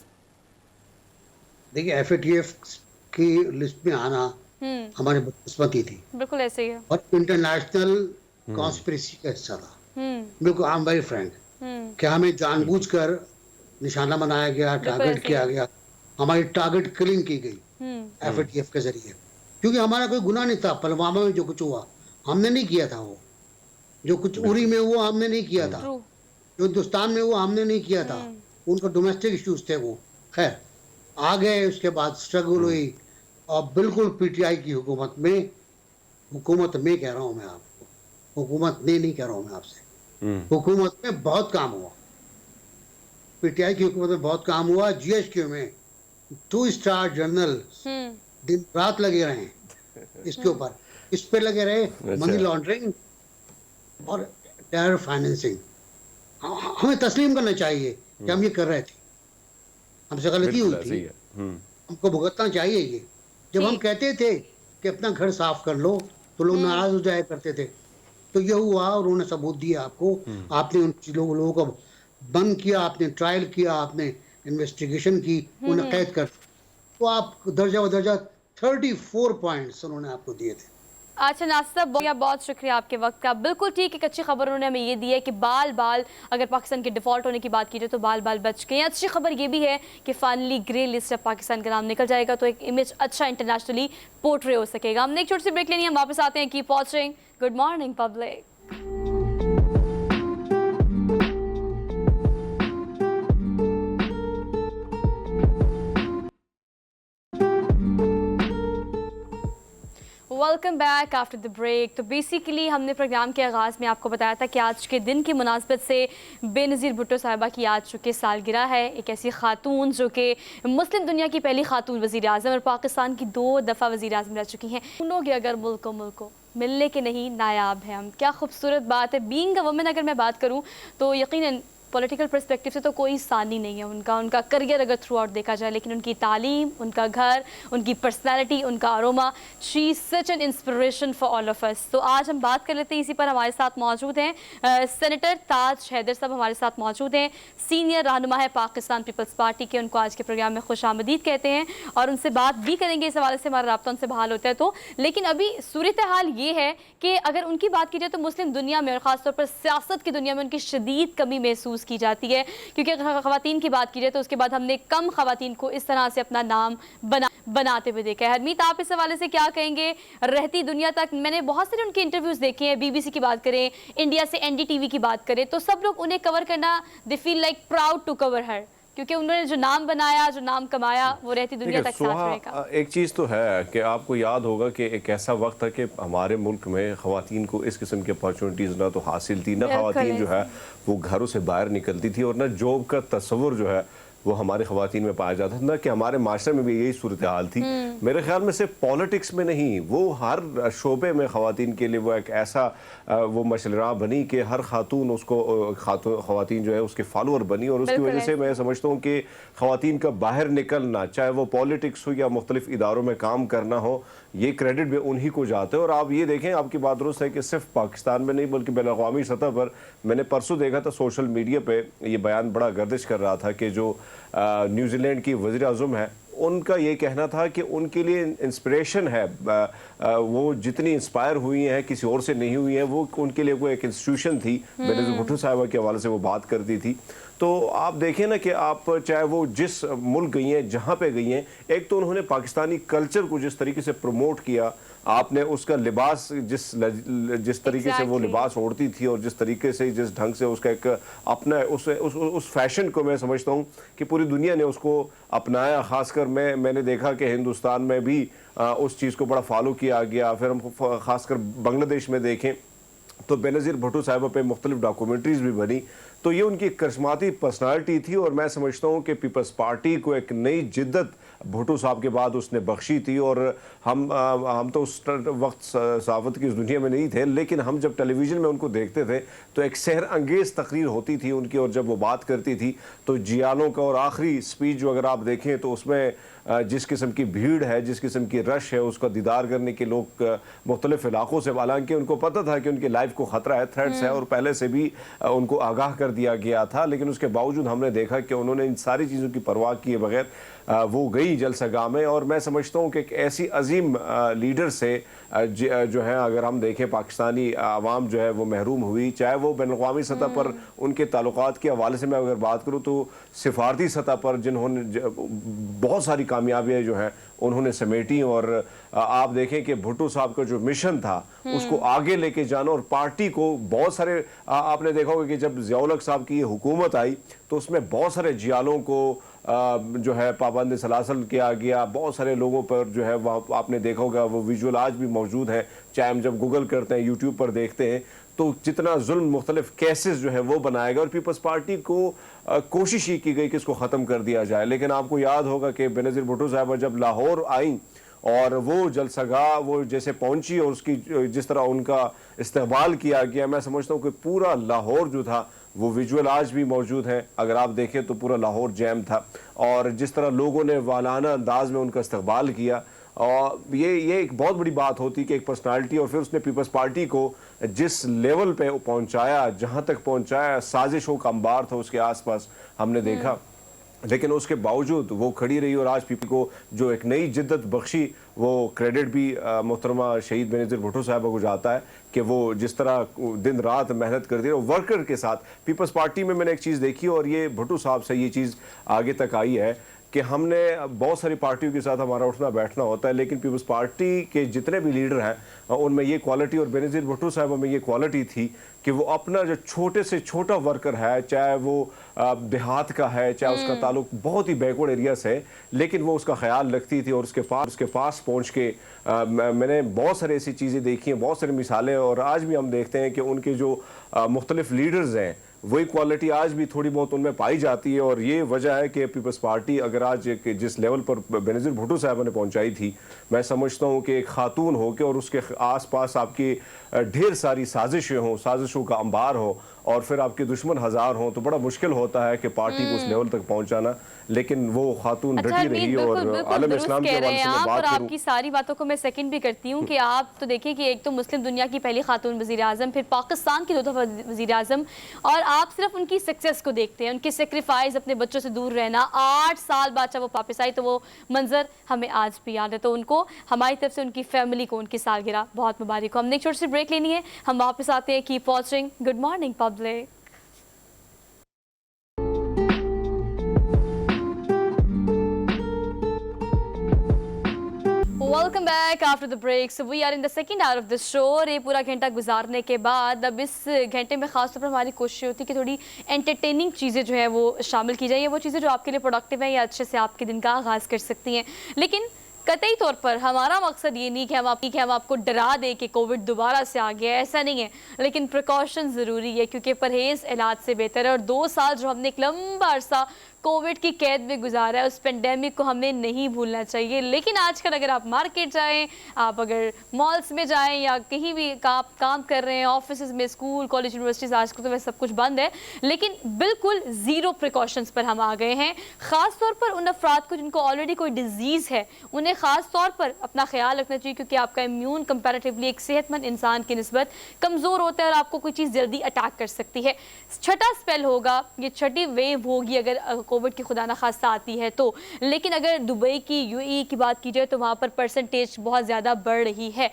देखिए, FATF की लिस्ट में आना हमारी बदकिस्मती थी। बिल्कुल ऐसे ही है, और इंटरनेशनल कॉन्स्पिरेसी का हिस्सा था। बिल्कुल, आई एम वेरी फ्रैंक कि हमें जानबूझकर निशाना बनाया गया, टारगेट किया गया, हमारी टारगेट किलिंग की गई FATF के जरिए, क्योंकि हमारा कोई गुनाह नहीं था। पुलवामा में जो कुछ हुआ हमने नहीं किया था, वो जो कुछ उरी में हुआ हमने नहीं किया था, जो हिंदुस्तान में हुआ हमने नहीं किया था, उनका डोमेस्टिक इश्यूज थे वो। खैर आ गए, उसके बाद स्ट्रगल हुई और बिल्कुल PTI की हुकूमत में कह रहा हूँ मैं आपको, हुकूमत ने नहीं कह रहा हूँ मैं आपसे, हुकूमत में बहुत काम हुआ, PTI की हुकूमत में बहुत काम हुआ। GHQ में 2 स्टार जनरल दिन रात लगे रहे इसके ऊपर, इस पे लगे रहे, मनी लॉन्ड्रिंग और टेरर फाइनेंसिंग। हमें तस्लीम करना चाहिए कि हम ये कर रहे थे, हमसे गलती हुई थी, हमको भुगतना चाहिए ये। जब हम कहते थे कि अपना घर साफ कर लो तो लोग नाराज हो जाया करते थे, तो ये हुआ और उन्होंने सबूत दिया आपको। आपने उन लोगों को बंद किया, आपने ट्रायल किया, आपने इन्वेस्टिगेशन की, उन्हें कैद कर, तो आप दर्जा बदर्जा 34 पॉइंट्स उन्होंने आपको दिए थे। अच्छा नासिर साहब, बहुत शुक्रिया आपके वक्त का। बिल्कुल ठीक, एक अच्छी खबर उन्होंने हमें ये दी है कि बाल बाल अगर पाकिस्तान के डिफ़ॉल्ट होने की बात की जाए तो बाल बाल बच गए। अच्छी खबर ये भी है कि finally grey list of Pakistan का नाम निकल जाएगा तो एक इमेज अच्छा इंटरनेशनली पोर्ट्रे हो सकेगा। हमने एक छोटी सी ब्रेक लेनी है, हम वापस आते हैं। Keep watching good morning public. Welcome back after the break. तो बेसिकली हमने प्रोग्राम के आगाज़ में आपको बताया था कि आज के दिन की मुनासबत से बेनज़ीर भुट्टो साहिबा की आज चुके सालगिरह है। एक ऐसी खातून जो कि मुस्लिम दुनिया की पहली खातून वज़ीर आज़म और पाकिस्तान की 2 दफ़ा वज़ीर आज़म रह चुकी हैं। उन्हों के अगर मुल्क मिलने के नहीं नायाब हैं हम, क्या खूबसूरत बात है। बीइंग अ वुमेन अगर मैं बात करूँ तो यकीनन पॉलिटिकल पर्सपेक्टिव से तो कोई सानी नहीं है उनका करियर अगर थ्रू आउट देखा जाए, लेकिन उनकी तालीम, उनका घर, उनकी पर्सनैलिटी, उनका aroma, she is such an inspiration for all of us. तो आज हम बात कर लेते हैं, इसी पर हमारे साथ मौजूद हैं सेनेटर ताज हैदर साहब हमारे साथ मौजूद हैं, सीनियर रहनुमा है पाकिस्तान पीपल्स पार्टी के। उनको आज के प्रोग्राम में खुशामदीद कहते हैं और उनसे बात भी करेंगे इस हवाले से, हमारा रब्ता उनसे बहाल होता है तो। लेकिन अभी सूरत हाल ये है कि अगर उनकी बात की जाए तो मुस्लिम दुनिया में और ख़ासतौर पर सियासत की दुनिया में उनकी शदीद कमी महसूस की जाती है, क्योंकि अगर ख़वातीन की बात की जाए तो उसके बाद हमने कम ख़वातीन को इस तरह से अपना नाम बनाते हुए देखा है। हरमीत, आप इस हवाले से क्या कहेंगे? रहती दुनिया तक मैंने बहुत सारे उनके इंटरव्यूज़ देखे हैं, BBC की बात करें, इंडिया से NDTV की बात करें, तो सब लोग उन्हें कवर करना, they feel like proud to cover her, क्योंकि उन्होंने जो नाम बनाया, जो नाम कमाया, वो रहती दुनिया तक साथ रहेगा। एक चीज़ तो है कि आपको याद होगा कि एक ऐसा वक्त था कि हमारे मुल्क में ख़वातीन को इस किस्म की अपॉर्चुनिटीज़ ना तो हासिल थी, ना ख़वातीन जो है वो घरों से बाहर निकलती थी, और ना जॉब का तस्वुर जो है वो हमारे ख़वातीन में पाया जाता था, ना कि हमारे माशरे में भी यही सूरत हाल थी। मेरे ख्याल में सिर्फ पॉलिटिक्स में नहीं, वो हर शोबे में ख़वातीन के लिए वो एक ऐसा वो मशलरा बनी कि हर खातून उसको ख़वातीन जो है उसके फॉलोअर बनी, और उसकी वजह से मैं समझता हूँ कि ख़वातीन का बाहर निकलना, चाहे वो पॉलिटिक्स हो या मुख्तलिफ इदारों में काम करना हो, ये क्रेडिट भी उन्हीं को जाता है। और आप ये देखें, आपकी बात दुरुस्त है कि सिर्फ पाकिस्तान में नहीं बल्कि बैनुल-अक़वामी सतह पर, मैंने परसों देखा था सोशल मीडिया पे ये बयान बड़ा गर्दिश कर रहा था कि जो न्यूजीलैंड की वज़ीर आज़म है, उनका ये कहना था कि उनके लिए इंस्पिरेशन है, वो जितनी इंस्पायर हुई हैं किसी और से नहीं हुई हैं, वो उनके लिए कोई एक इंस्टीट्यूशन थी। बेनज़ीर भुट्टो साहिबा के हवाले से वो बात करती थी। तो आप देखें ना कि आप चाहे वो जिस मुल्क गई हैं, जहाँ पे गई हैं, एक तो उन्होंने पाकिस्तानी कल्चर को जिस तरीके से प्रमोट किया, आपने उसका लिबास जिस तरीके से वो लिबास ओढ़ती थी और जिस तरीके से जिस ढंग से उसका एक अपना उस फैशन को मैं समझता हूँ कि पूरी दुनिया ने उसको अपनाया। ख़ासकर मैंने देखा कि हिंदुस्तान में भी उस चीज़ को बड़ा फॉलो किया गया। फिर हम ख़ासकर बांग्लादेश में देखें तो बेनज़ीर भुट्टो साहिबा पे मुख्तलिफ डॉक्यूमेंट्रीज़ भी बनी। तो ये उनकी करिश्माती पर्सनालिटी थी, और मैं समझता हूँ कि पीपल्स पार्टी को एक नई जिद्दत भुट्टो साहब के बाद उसने बख्शी थी। और हम तो उस वक्त सहाफ़त की इस दुनिया में नहीं थे, लेकिन हम जब टेलीविज़न में उनको देखते थे तो एक सहर अंगेज़ तकरीर होती थी उनकी, और जब वो बात करती थी तो जियालों का और आखिरी स्पीच जो अगर आप देखें तो उसमें जिस किस्म की भीड़ है, जिस किस्म की रश है, उसका दीदार करने के लोग मुख्तलिफ इलाकों से, हालांकि उनको पता था कि उनकी लाइफ को ख़तरा है, थ्रेट्स है, और पहले से भी उनको आगाह कर दिया गया था, लेकिन उसके बावजूद हमने देखा कि उन्होंने इन सारी चीज़ों की परवाह किए बगैर वो गई जलसगाह में। और मैं समझता हूँ कि एक ऐसी अजीम लीडर से जो है अगर हम देखें पाकिस्तानी आवाम जो है वो महरूम हुई, चाहे वो बैनुल-अक़वामी सतह पर उनके ताल्लुकात के हवाले से मैं अगर बात करूँ तो सिफारती सतह पर जिन्होंने बहुत सारी कामयाबियाँ जो हैं उन्होंने समेटी। और आप देखें कि भुट्टो साहब का जो मिशन था उसको आगे लेके जाना, और पार्टी को बहुत सारे आपने देखा होगा कि जब ज़िया-उल-हक साहब की ये हुकूमत आई तो उसमें बहुत सारे जियालों को जो है पाबंद सलासल किया गया, बहुत सारे लोगों पर जो है वह आपने देखा होगा वो विजुअल आज भी मौजूद है, चाहे हम जब गूगल करते हैं, यूट्यूब पर देखते हैं, तो जितना जुल्म मुख्तलिफ केसेस जो है वो बनाएगा। और पीपल्स पार्टी को कोशिश ही की गई कि इसको ख़त्म कर दिया जाए। लेकिन आपको याद होगा कि बेनज़ीर भुट्टो साहिबा जब लाहौर आई और वो जलसगाह वो जैसे पहुंची और उसकी जिस तरह उनका इस्तकबाल किया गया, मैं समझता हूँ कि पूरा लाहौर जो था वो विजुअल आज भी मौजूद है, अगर आप देखें तो पूरा लाहौर जैम था, और जिस तरह लोगों ने वालाना अंदाज में उनका इस्तकबाल किया, और ये एक बहुत बड़ी बात होती कि एक पर्सनालिटी, और फिर उसने पीपल्स पार्टी को जिस लेवल पे पहुंचाया, जहां तक पहुंचाया, साजिशों का अंबार था उसके आसपास हमने देखा। लेकिन उसके बावजूद वो खड़ी रही और आज पीपल को जो एक नई जिद्दत बख्शी, वो क्रेडिट भी मोहतरमा शहीद बेनज़ीर भुट्टो साहब को जाता है कि वो जिस तरह दिन रात मेहनत करती है वर्कर के साथ। पीपल्स पार्टी में मैंने एक चीज़ देखी और ये भुट्टो साहब से ये चीज़ आगे तक आई है कि हमने बहुत सारी पार्टियों के साथ हमारा उठना बैठना होता है, लेकिन पीपल्स पार्टी के जितने भी लीडर हैं उनमें ये क्वालिटी, और बेनज़ीर भुट्टो साहब में ये क्वालिटी थी कि वो अपना जो छोटे से छोटा वर्कर है, चाहे वो देहात का है, चाहे उसका ताल्लुक बहुत ही बैकवर्ड एरिया से है, लेकिन वो उसका ख्याल रखती थी और उसके पास पहुंच के मैंने बहुत सारी ऐसी चीज़ें देखी हैं, बहुत सारी मिसालें, और आज भी हम देखते हैं कि उनके जो मुख्तलिफ लीडर्स हैं वही क्वालिटी आज भी थोड़ी बहुत उनमें पाई जाती है। और ये वजह है कि पीपल्स पार्टी अगर आज जिस लेवल पर बेनज़ीर भुट्टो साहब ने पहुंचाई थी, मैं समझता हूं कि एक खातून हो के और उसके आसपास आपकी ढेर सारी साजिशें हों, साजिशों का अंबार हो और फिर आपके दुश्मन हजार हों, तो बड़ा मुश्किल होता है कि पार्टी को उस लेवल तक पहुंचाना। लेकिन वो खातून डटी रही और आलम इस्लाम के हवाले से मैं बात करूं। आपकी सारी बातों को मैं सेकंड भी करती हूं कि आप तो देखिए कि एक तो मुस्लिम दुनिया की पहली खातून वज़ीर आज़म, फिर पाकिस्तान की 2 दफ़ा वज़ीर आज़म, और आप सिर्फ उनकी सक्सेस को देखते हैं, उनके सेक्रीफाइस, अपने बच्चों से दूर रहना। 8 साल बाद जब वो वापस आई तो वो मंजर हमें आज भी याद है। तो उनको, हमारी तरफ से उनकी फैमिली को उनकी सालगिरह बहुत मुबारक हो। हमने एक छोटी सी ब्रेक लेनी है, हम वापस आते हैं। Keep watching good morning public. Welcome back after the break. So we are in the second hour of the show. और ये पूरा घंटा गुजारने के बाद अब इस घंटे में खासतौर पर हमारी कोशिश होती है कि थोड़ी एंटरटेनिंग चीज़ें जो है वो शामिल की जाए, वो चीज़ें जो आपके लिए प्रोडक्टिव हैं या अच्छे से आपके दिन का आगाज़ कर सकती हैं। लेकिन कतई तौर पर हमारा मकसद ये नहीं कि हम आपको डरा दें कि कोविड दोबारा से आ गया, ऐसा नहीं है। लेकिन प्रिकॉशन ज़रूरी है, क्योंकि परहेज़ इलाज से बेहतर है। और 2 साल जो हमने एक लंबा अरसा कोविड की कैद में गुजारा है, उस पेंडेमिक को हमें नहीं भूलना चाहिए। लेकिन आजकल अगर आप मार्केट जाएं, आप अगर मॉल्स में जाएं या कहीं भी काम कर रहे हैं, ऑफिस में, स्कूल, कॉलेज, यूनिवर्सिटीज़, आजकल तो वैसे सब कुछ बंद है, लेकिन बिल्कुल ज़ीरो प्रिकॉशंस पर हम आ गए हैं। ख़ास तौर पर उन अफराद को जिनको ऑलरेडी कोई डिजीज़ है, उन्हें ख़ास तौर पर अपना ख्याल रखना चाहिए, क्योंकि आपका इम्यून कंपैरेटिवली एक सेहतमंद इंसान की निस्बत कमज़ोर होता है और आपको कोई चीज़ जल्दी अटैक कर सकती है। छठा स्पेल होगा, ये छठी वेव होगी अगर कोविड की खुदा न खास्ता आती है तो। लेकिन अगर दुबई की, यूएई की बात की जाए तो वहाँ पर परसेंटेज बहुत ज़्यादा बढ़ रही है।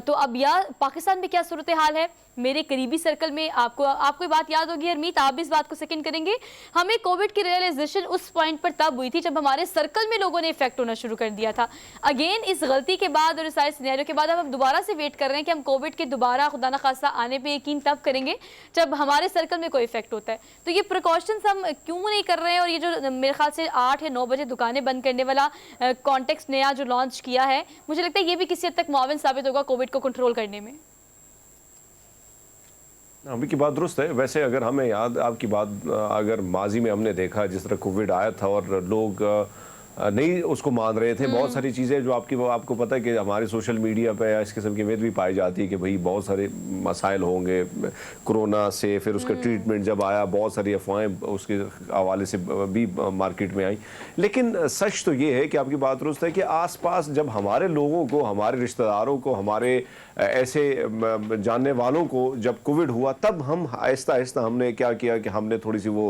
तो अब या पाकिस्तान में क्या सूरत हाल है, मेरे करीबी सर्कल में आपको बात याद होगी, हरमीत आप भी इस बात को सेकंड करेंगे। हमें कोविड की रियलाइजेशन उस पॉइंट पर तब हुई थी जब हमारे सर्कल में लोगों ने इफेक्ट होना शुरू कर दिया था। अगेन इस गलती के बाद और इस सारे सिनेरियो के बाद अब हम दोबारा से वेट कर रहे हैं कि हम कोविड के दोबारा खुदा न खास्ता आने पे यकीन तब करेंगे जब हमारे सर्कल में कोई इफेक्ट होता है। तो ये प्रिकॉशंस हम क्यों नहीं कर रहे हैं? और ये जो मेरे ख्याल से 8 या 9 बजे दुकानें बंद करने वाला कॉन्टेक्स्ट नया जो लॉन्च किया है, मुझे लगता है ये भी किसी हद तक मुआविन साबित होगा कोविड को कंट्रोल करने में। अभी की बात दुरुस्त है। वैसे अगर हमें याद, आपकी बात अगर माजी में हमने देखा जिस तरह कोविड आया था और लोग नहीं उसको मान रहे थे, बहुत सारी चीज़ें जो आपको पता है कि हमारे सोशल मीडिया पे इस किस्म की उम्मीद भी पाई जाती है कि भाई बहुत सारे मसाइल होंगे कोरोना से। फिर उसका ट्रीटमेंट जब आया, बहुत सारी अफवाहें उसके हवाले से भी मार्केट में आई। लेकिन सच तो ये है कि आपकी बात दुरुस्त है कि आसपास जब हमारे लोगों को, हमारे रिश्तेदारों को, हमारे ऐसे जानने वालों को जब कोविड हुआ, तब हम आहिस्ता आहिस्ता हमने क्या किया कि हमने थोड़ी सी वो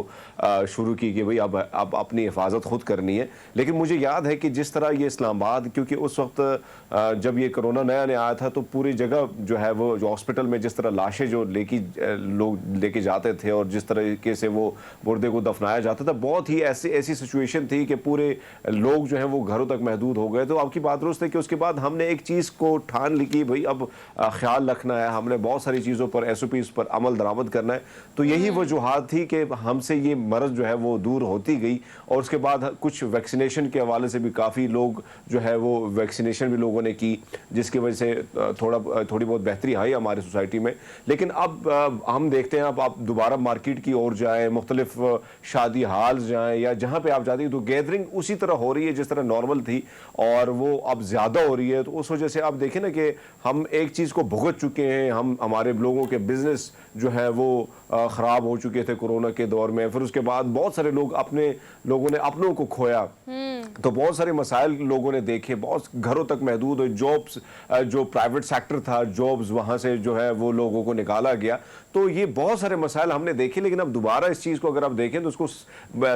शुरू की कि भाई अब अपनी हिफाजत खुद करनी है। लेकिन मुझे याद है कि जिस तरह ये इस्लामाबाद, क्योंकि उस वक्त जब ये कोरोना नया नया आया था तो पूरी जगह जो है वो जो हॉस्पिटल में जिस तरह लाशें जो लोग लेके जाते थे और जिस तरीके से वो मुर्दे को दफनाया जाता था, बहुत ही ऐसी सिचुएशन थी कि पूरे लोग जो हैं वो घरों तक महदूद हो गए। तो आपकी बात दुरुस्त है कि उसके बाद हमने एक चीज़ को ठान ली कि भाई अब ख्याल रखना है, हमने बहुत सारी चीज़ों पर, SOPs पर अमल दरामद करना है। तो यही वजूहात थी कि हमसे ये मर्ज़ जो है वो दूर होती गई। और उसके बाद कुछ वैक्सीनेशन के हवाले से भी काफ़ी लोग जो है वो वैक्सीनेशन भी लोगों ने की, जिसकी वजह से थोड़ी बहुत बेहतरी आई हमारी सोसाइटी में। लेकिन अब हम देखते हैं, अब आप दोबारा मार्केट की ओर जाएँ, मुख्तलिफ शादी हाल जाएँ या जहाँ पे आप जाते हैं, तो गैदरिंग उसी तरह हो रही है जिस तरह नॉर्मल थी और वो अब ज़्यादा हो रही है। तो उस वजह से आप देखें ना कि हम एक चीज़ को भुगत चुके हैं। हमारे लोगों के बिजनेस जो है वो ख़राब हो चुके थे कोरोना के दौर में। फिर उसके बाद बहुत सारे लोगों ने अपनों को खोया। तो बहुत सारे मसाइल लोगों ने देखे, बहुत घरों तक महदूद, जॉब्स जो प्राइवेट सेक्टर था, जॉब्स वहां से जो है वो लोगों को निकाला गया। तो ये बहुत सारे मसाइल हमने देखे, लेकिन अब दोबारा इस चीज़ को अगर आप देखें तो उसको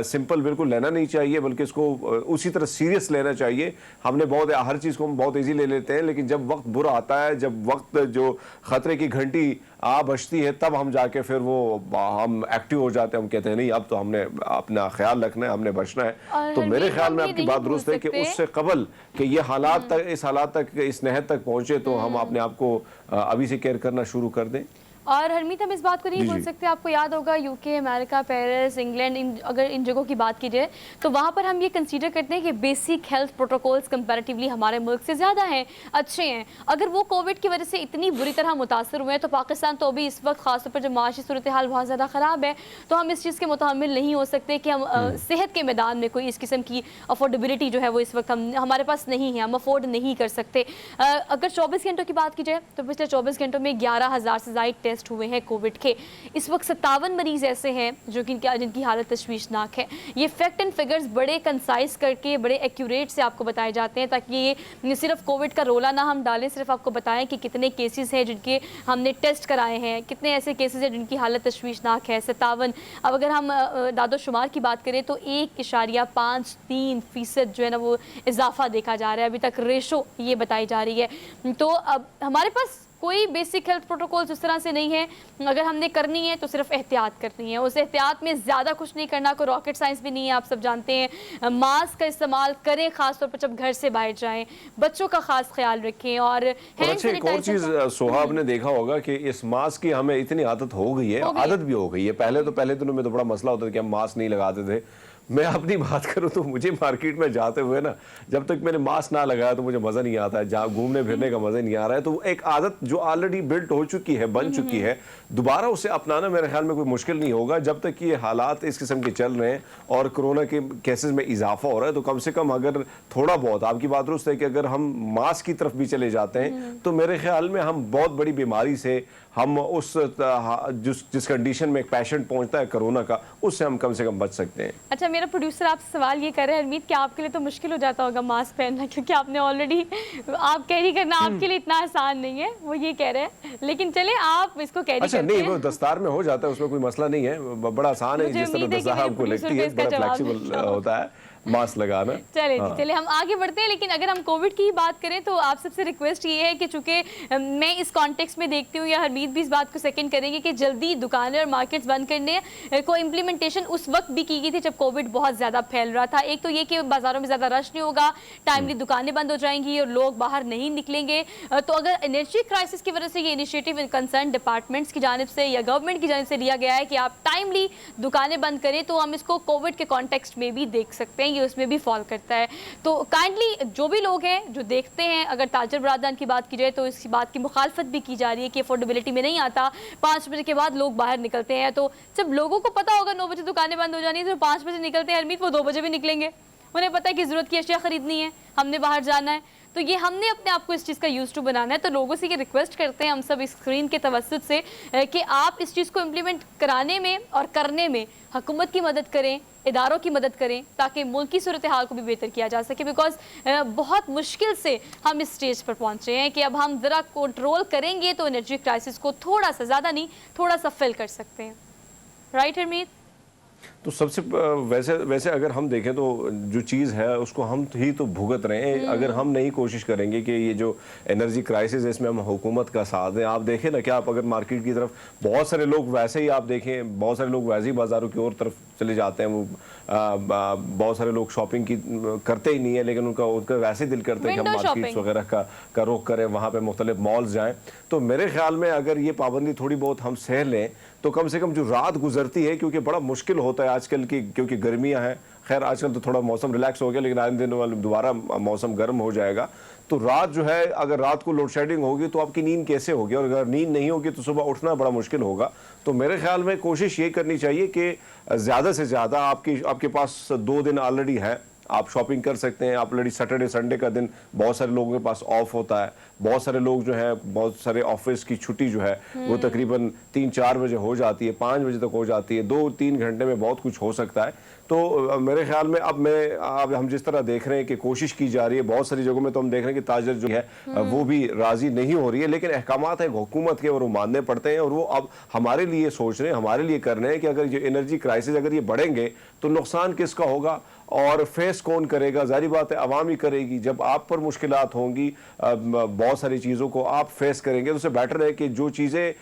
सिंपल बिल्कुल लेना नहीं चाहिए, बल्कि इसको उसी तरह सीरियस लेना चाहिए। हमने बहुत हर चीज़ को हम बहुत ईजी ले लेते हैं, लेकिन जब वक्त बुरा आता है, जब वक्त जो खतरे की घंटी आ बजती है, तब हम जाके फिर वो हम एक्टिव हो जाते हैं। हम कहते हैं नहीं, अब तो हमने अपना ख्याल रखना है, हमने बचना है। तो मेरे ख्याल में आपकी बात दुरुस्त है कि उससे कबल कि ये हालात तक, इस हालात तक, इस नहद तक पहुंचे, तो हम अपने आप को अभी से केयर करना शुरू कर दें। और हरमीत, हम इस बात को नहीं भूल सकते, आपको याद होगा यूके, अमेरिका, पेरिस, इंग्लैंड, अगर इन जगहों की बात की जाए तो वहाँ पर हम ये कंसीडर करते हैं कि बेसिक हेल्थ प्रोटोकॉल्स कंपैरेटिवली हमारे मुल्क से ज़्यादा हैं, अच्छे हैं। अगर वो कोविड की वजह से इतनी बुरी तरह मुतासर हुए हैं, तो पाकिस्तान तो अभी इस वक्त खासतौर पर जब माशी सूरत हाल बहुत ज़्यादा ख़राब है, तो हम इस चीज़ के मुतामिल नहीं हो सकते कि हम सेहत के मैदान में कोई इस किस्म की अफोर्डेबिलिटी जो है वो इस वक्त हमारे पास नहीं है, हम अफोर्ड नहीं कर सकते। अगर 24 घंटों की बात की जाए तो पिछले 24 घंटों में 11,000 से ज़ायद टेस्ट हुए हैं कोविड के। इस वक्त 57 मरीज ऐसे हैं जो कि जिनकी हालत तशवीशनाक है। ये फैक्ट एंड फिगर्स बड़े कंसाइज करके, बड़े एक्यूरेट से आपको बताए जाते हैं, ताकि ये सिर्फ कोविड का रोला ना हम डालें, सिर्फ आपको बताएं कि कितने केसेस हैं जिनके हमने टेस्ट कराए हैं, कितने ऐसे केसेस हैं जिनकी हालत तशवीशनाक है। 57। अब अगर हम दादोशुमार की बात करें तो 1.53% जो है ना वो इजाफा देखा जा रहा है। अभी तक रेशो ये बताई जा रही है। तो अब हमारे पास कोई बेसिक हेल्थ प्रोटोकॉल्स उस तरह से नहीं है। अगर हमने करनी है तो सिर्फ एहतियात करनी है, उस एहतियात में ज़्यादा कुछ नहीं करना, कोई रॉकेट साइंस भी नहीं है, आप सब जानते हैं। मास्क का इस्तेमाल करें, खासतौर पर जब घर से बाहर जाएं, बच्चों का खास ख्याल रखें। और अच्छा, एक और चीज़ सोहा, आपने देखा होगा कि इस मास्क की हमें इतनी आदत हो गई है, आदत भी हो गई है। पहले दिनों में तो बड़ा मसला होता था कि हम मास्क नहीं लगाते थे। मैं अपनी बात करूं तो मुझे मार्केट में जाते हुए ना, जब तक मैंने मास्क ना लगाया तो मुझे मज़ा नहीं आता है, जहाँ घूमने फिरने का मज़ा नहीं आ रहा है। तो एक आदत जो ऑलरेडी बिल्ट हो चुकी है, बन चुकी है, दोबारा उसे अपनाना मेरे ख्याल में कोई मुश्किल नहीं होगा। जब तक ये हालात इस किस्म के चल रहे हैं और कोरोना के केसेस में इजाफा हो रहा है, तो कम से कम अगर थोड़ा बहुत, आपकी बात दुरुस्त है कि अगर हम मास्क की तरफ भी चले जाते हैं तो मेरे ख्याल में हम बहुत बड़ी बीमारी से, हम उस जिस कंडीशन में एक पेशेंट पहुंचता है कोरोना का, उससे हम कम से कम बच सकते हैं। अच्छा, मेरा प्रोड्यूसर आपसे सवाल ये कर रहे हैं हरमीत कि आपके लिए तो मुश्किल हो जाता होगा मास्क पहनना, क्योंकि आपने ऑलरेडी, आप कैरी करना आपके लिए इतना आसान नहीं है, वो ये कह रहे हैं। लेकिन चले आप इसको कैरी अच्छा, नहीं, वो दस्तार में हो जाता है, उसमें कोई मसला नहीं है, बड़ा आसान है। जिस तरह दस्तार आपको लगती है, बड़ा फ्लेक्सिबल होता है मास्क लगाना। चले जी, चले हम आगे बढ़ते हैं। लेकिन अगर हम कोविड की बात करें तो आप सबसे रिक्वेस्ट ये है कि चूंकि मैं इस कॉन्टेक्स्ट में देखती हूँ, या हरमीत भी इस बात को सेकंड करेंगे, कि जल्दी दुकानें और मार्केट्स बंद करने को इम्प्लीमेंटेशन उस वक्त भी की गई थी जब कोविड बहुत ज़्यादा फैल रहा था। एक तो ये कि बाज़ारों में ज़्यादा रश नहीं होगा, टाइमली दुकानें बंद हो जाएंगी और लोग बाहर नहीं निकलेंगे। तो अगर एनर्जी क्राइसिस की वजह से ये इनिशिएटिव कंसर्न डिपार्टमेंट्स की जानिब से या गवर्नमेंट की जानिब से लिया गया है कि आप टाइमली दुकानें बंद करें, तो हम इसको कोविड के कॉन्टेक्स्ट में भी देख सकते हैं, ये उसमें भी फॉल करता है। तो काइंडली जो भी लोग हैं जो देखते हैं, अगर ताजर बरादरान की बात की जाए तो इस बात की मुखालफत भी की जा रही है कि अफोर्डेबिलिटी में नहीं आता, 5 बजे के बाद लोग बाहर निकलते हैं। तो जब लोगों को पता होगा 9 बजे दुकानें बंद हो जानी है, तो 5 बजे निकलते हैं हरमीत, वो 2 बजे भी निकलेंगे। उन्हें पता है कि ज़रूरत की अशिया खरीदनी है, हमने बाहर जाना है, तो ये हमने अपने आप को इस चीज़ का यूज टू बनाना है। तो लोगों से ये रिक्वेस्ट करते हैं हम सब इस स्क्रीन के तवस्सुत से कि आप इस चीज़ को इम्प्लीमेंट कराने में और करने में हुकूमत की मदद करें, इदारों की मदद करें, ताकि मुल्क की सूरत हाल को भी बेहतर किया जा सके। बिकॉज बहुत मुश्किल से हम इस स्टेज पर पहुँचे हैं कि अब हम ज़रा कंट्रोल करेंगे तो एनर्जी क्राइसिस को थोड़ा सा, ज़्यादा नहीं, थोड़ा सा फिल कर सकते हैं। राइट हरमीत? तो सबसे वैसे अगर हम देखें तो जो चीज़ है उसको हम ही तो भुगत रहे हैं। अगर हम नहीं कोशिश करेंगे कि ये जो एनर्जी क्राइसिस है इसमें हम हुकूमत का साथ दें। आप देखें ना कि आप अगर मार्केट की तरफ, बहुत सारे लोग वैसे ही, आप देखें बहुत सारे लोग वैसे ही बाज़ारों की ओर तरफ चले जाते हैं। वो बहुत सारे लोग शॉपिंग की करते ही नहीं है, लेकिन उनका वैसे दिल करते हैं कि हम मार्केट्स वगैरह का रुख करें, वहाँ पर मुख्तलिफ मॉल्स जाएँ। तो मेरे ख्याल में अगर ये पाबंदी थोड़ी बहुत हम सह लें तो कम से कम जो रात गुजरती है, क्योंकि बड़ा मुश्किल होता है आजकल की, क्योंकि गर्मियां हैं, खैर आजकल तो थोड़ा मौसम रिलैक्स हो गया, लेकिन आने दिन वाले दोबारा मौसम गर्म हो जाएगा। तो रात जो है, अगर रात को लोड शेडिंग होगी तो आपकी नींद कैसे होगी, और अगर नींद नहीं होगी तो सुबह उठना बड़ा मुश्किल होगा। तो मेरे ख्याल में कोशिश ये करनी चाहिए कि ज़्यादा से ज़्यादा आपके पास 2 दिन ऑलरेडी है, आप शॉपिंग कर सकते हैं। आप ऑलरेडी सैटरडे संडे का दिन बहुत सारे लोगों के पास ऑफ होता है। बहुत सारे लोग जो है, बहुत सारे ऑफिस की छुट्टी जो है वो तकरीबन 3-4 बजे हो जाती है, 5 बजे तक हो जाती है। 2-3 घंटे में बहुत कुछ हो सकता है। तो मेरे ख्याल में अब हम जिस तरह देख रहे हैं कि कोशिश की जा रही है, बहुत सारी जगहों में तो हम देख रहे हैं कि ताजर जो है वो भी राजी नहीं हो रही है, लेकिन अहकामात है हुकूमत के और वो मानने पड़ते हैं, और वो अब हमारे लिए सोच रहे हैं, हमारे लिए कर रहे हैं कि अगर ये एनर्जी क्राइसिस अगर ये बढ़ेंगे तो नुकसान किसका होगा और फेस कौन करेगा। जारी बात है आवाम ही करेगी। जब आप पर मुश्किलात होंगी, बहुत सारी चीज़ों को आप फेस करेंगे, तो उससे बेटर है कि जो चीज़ें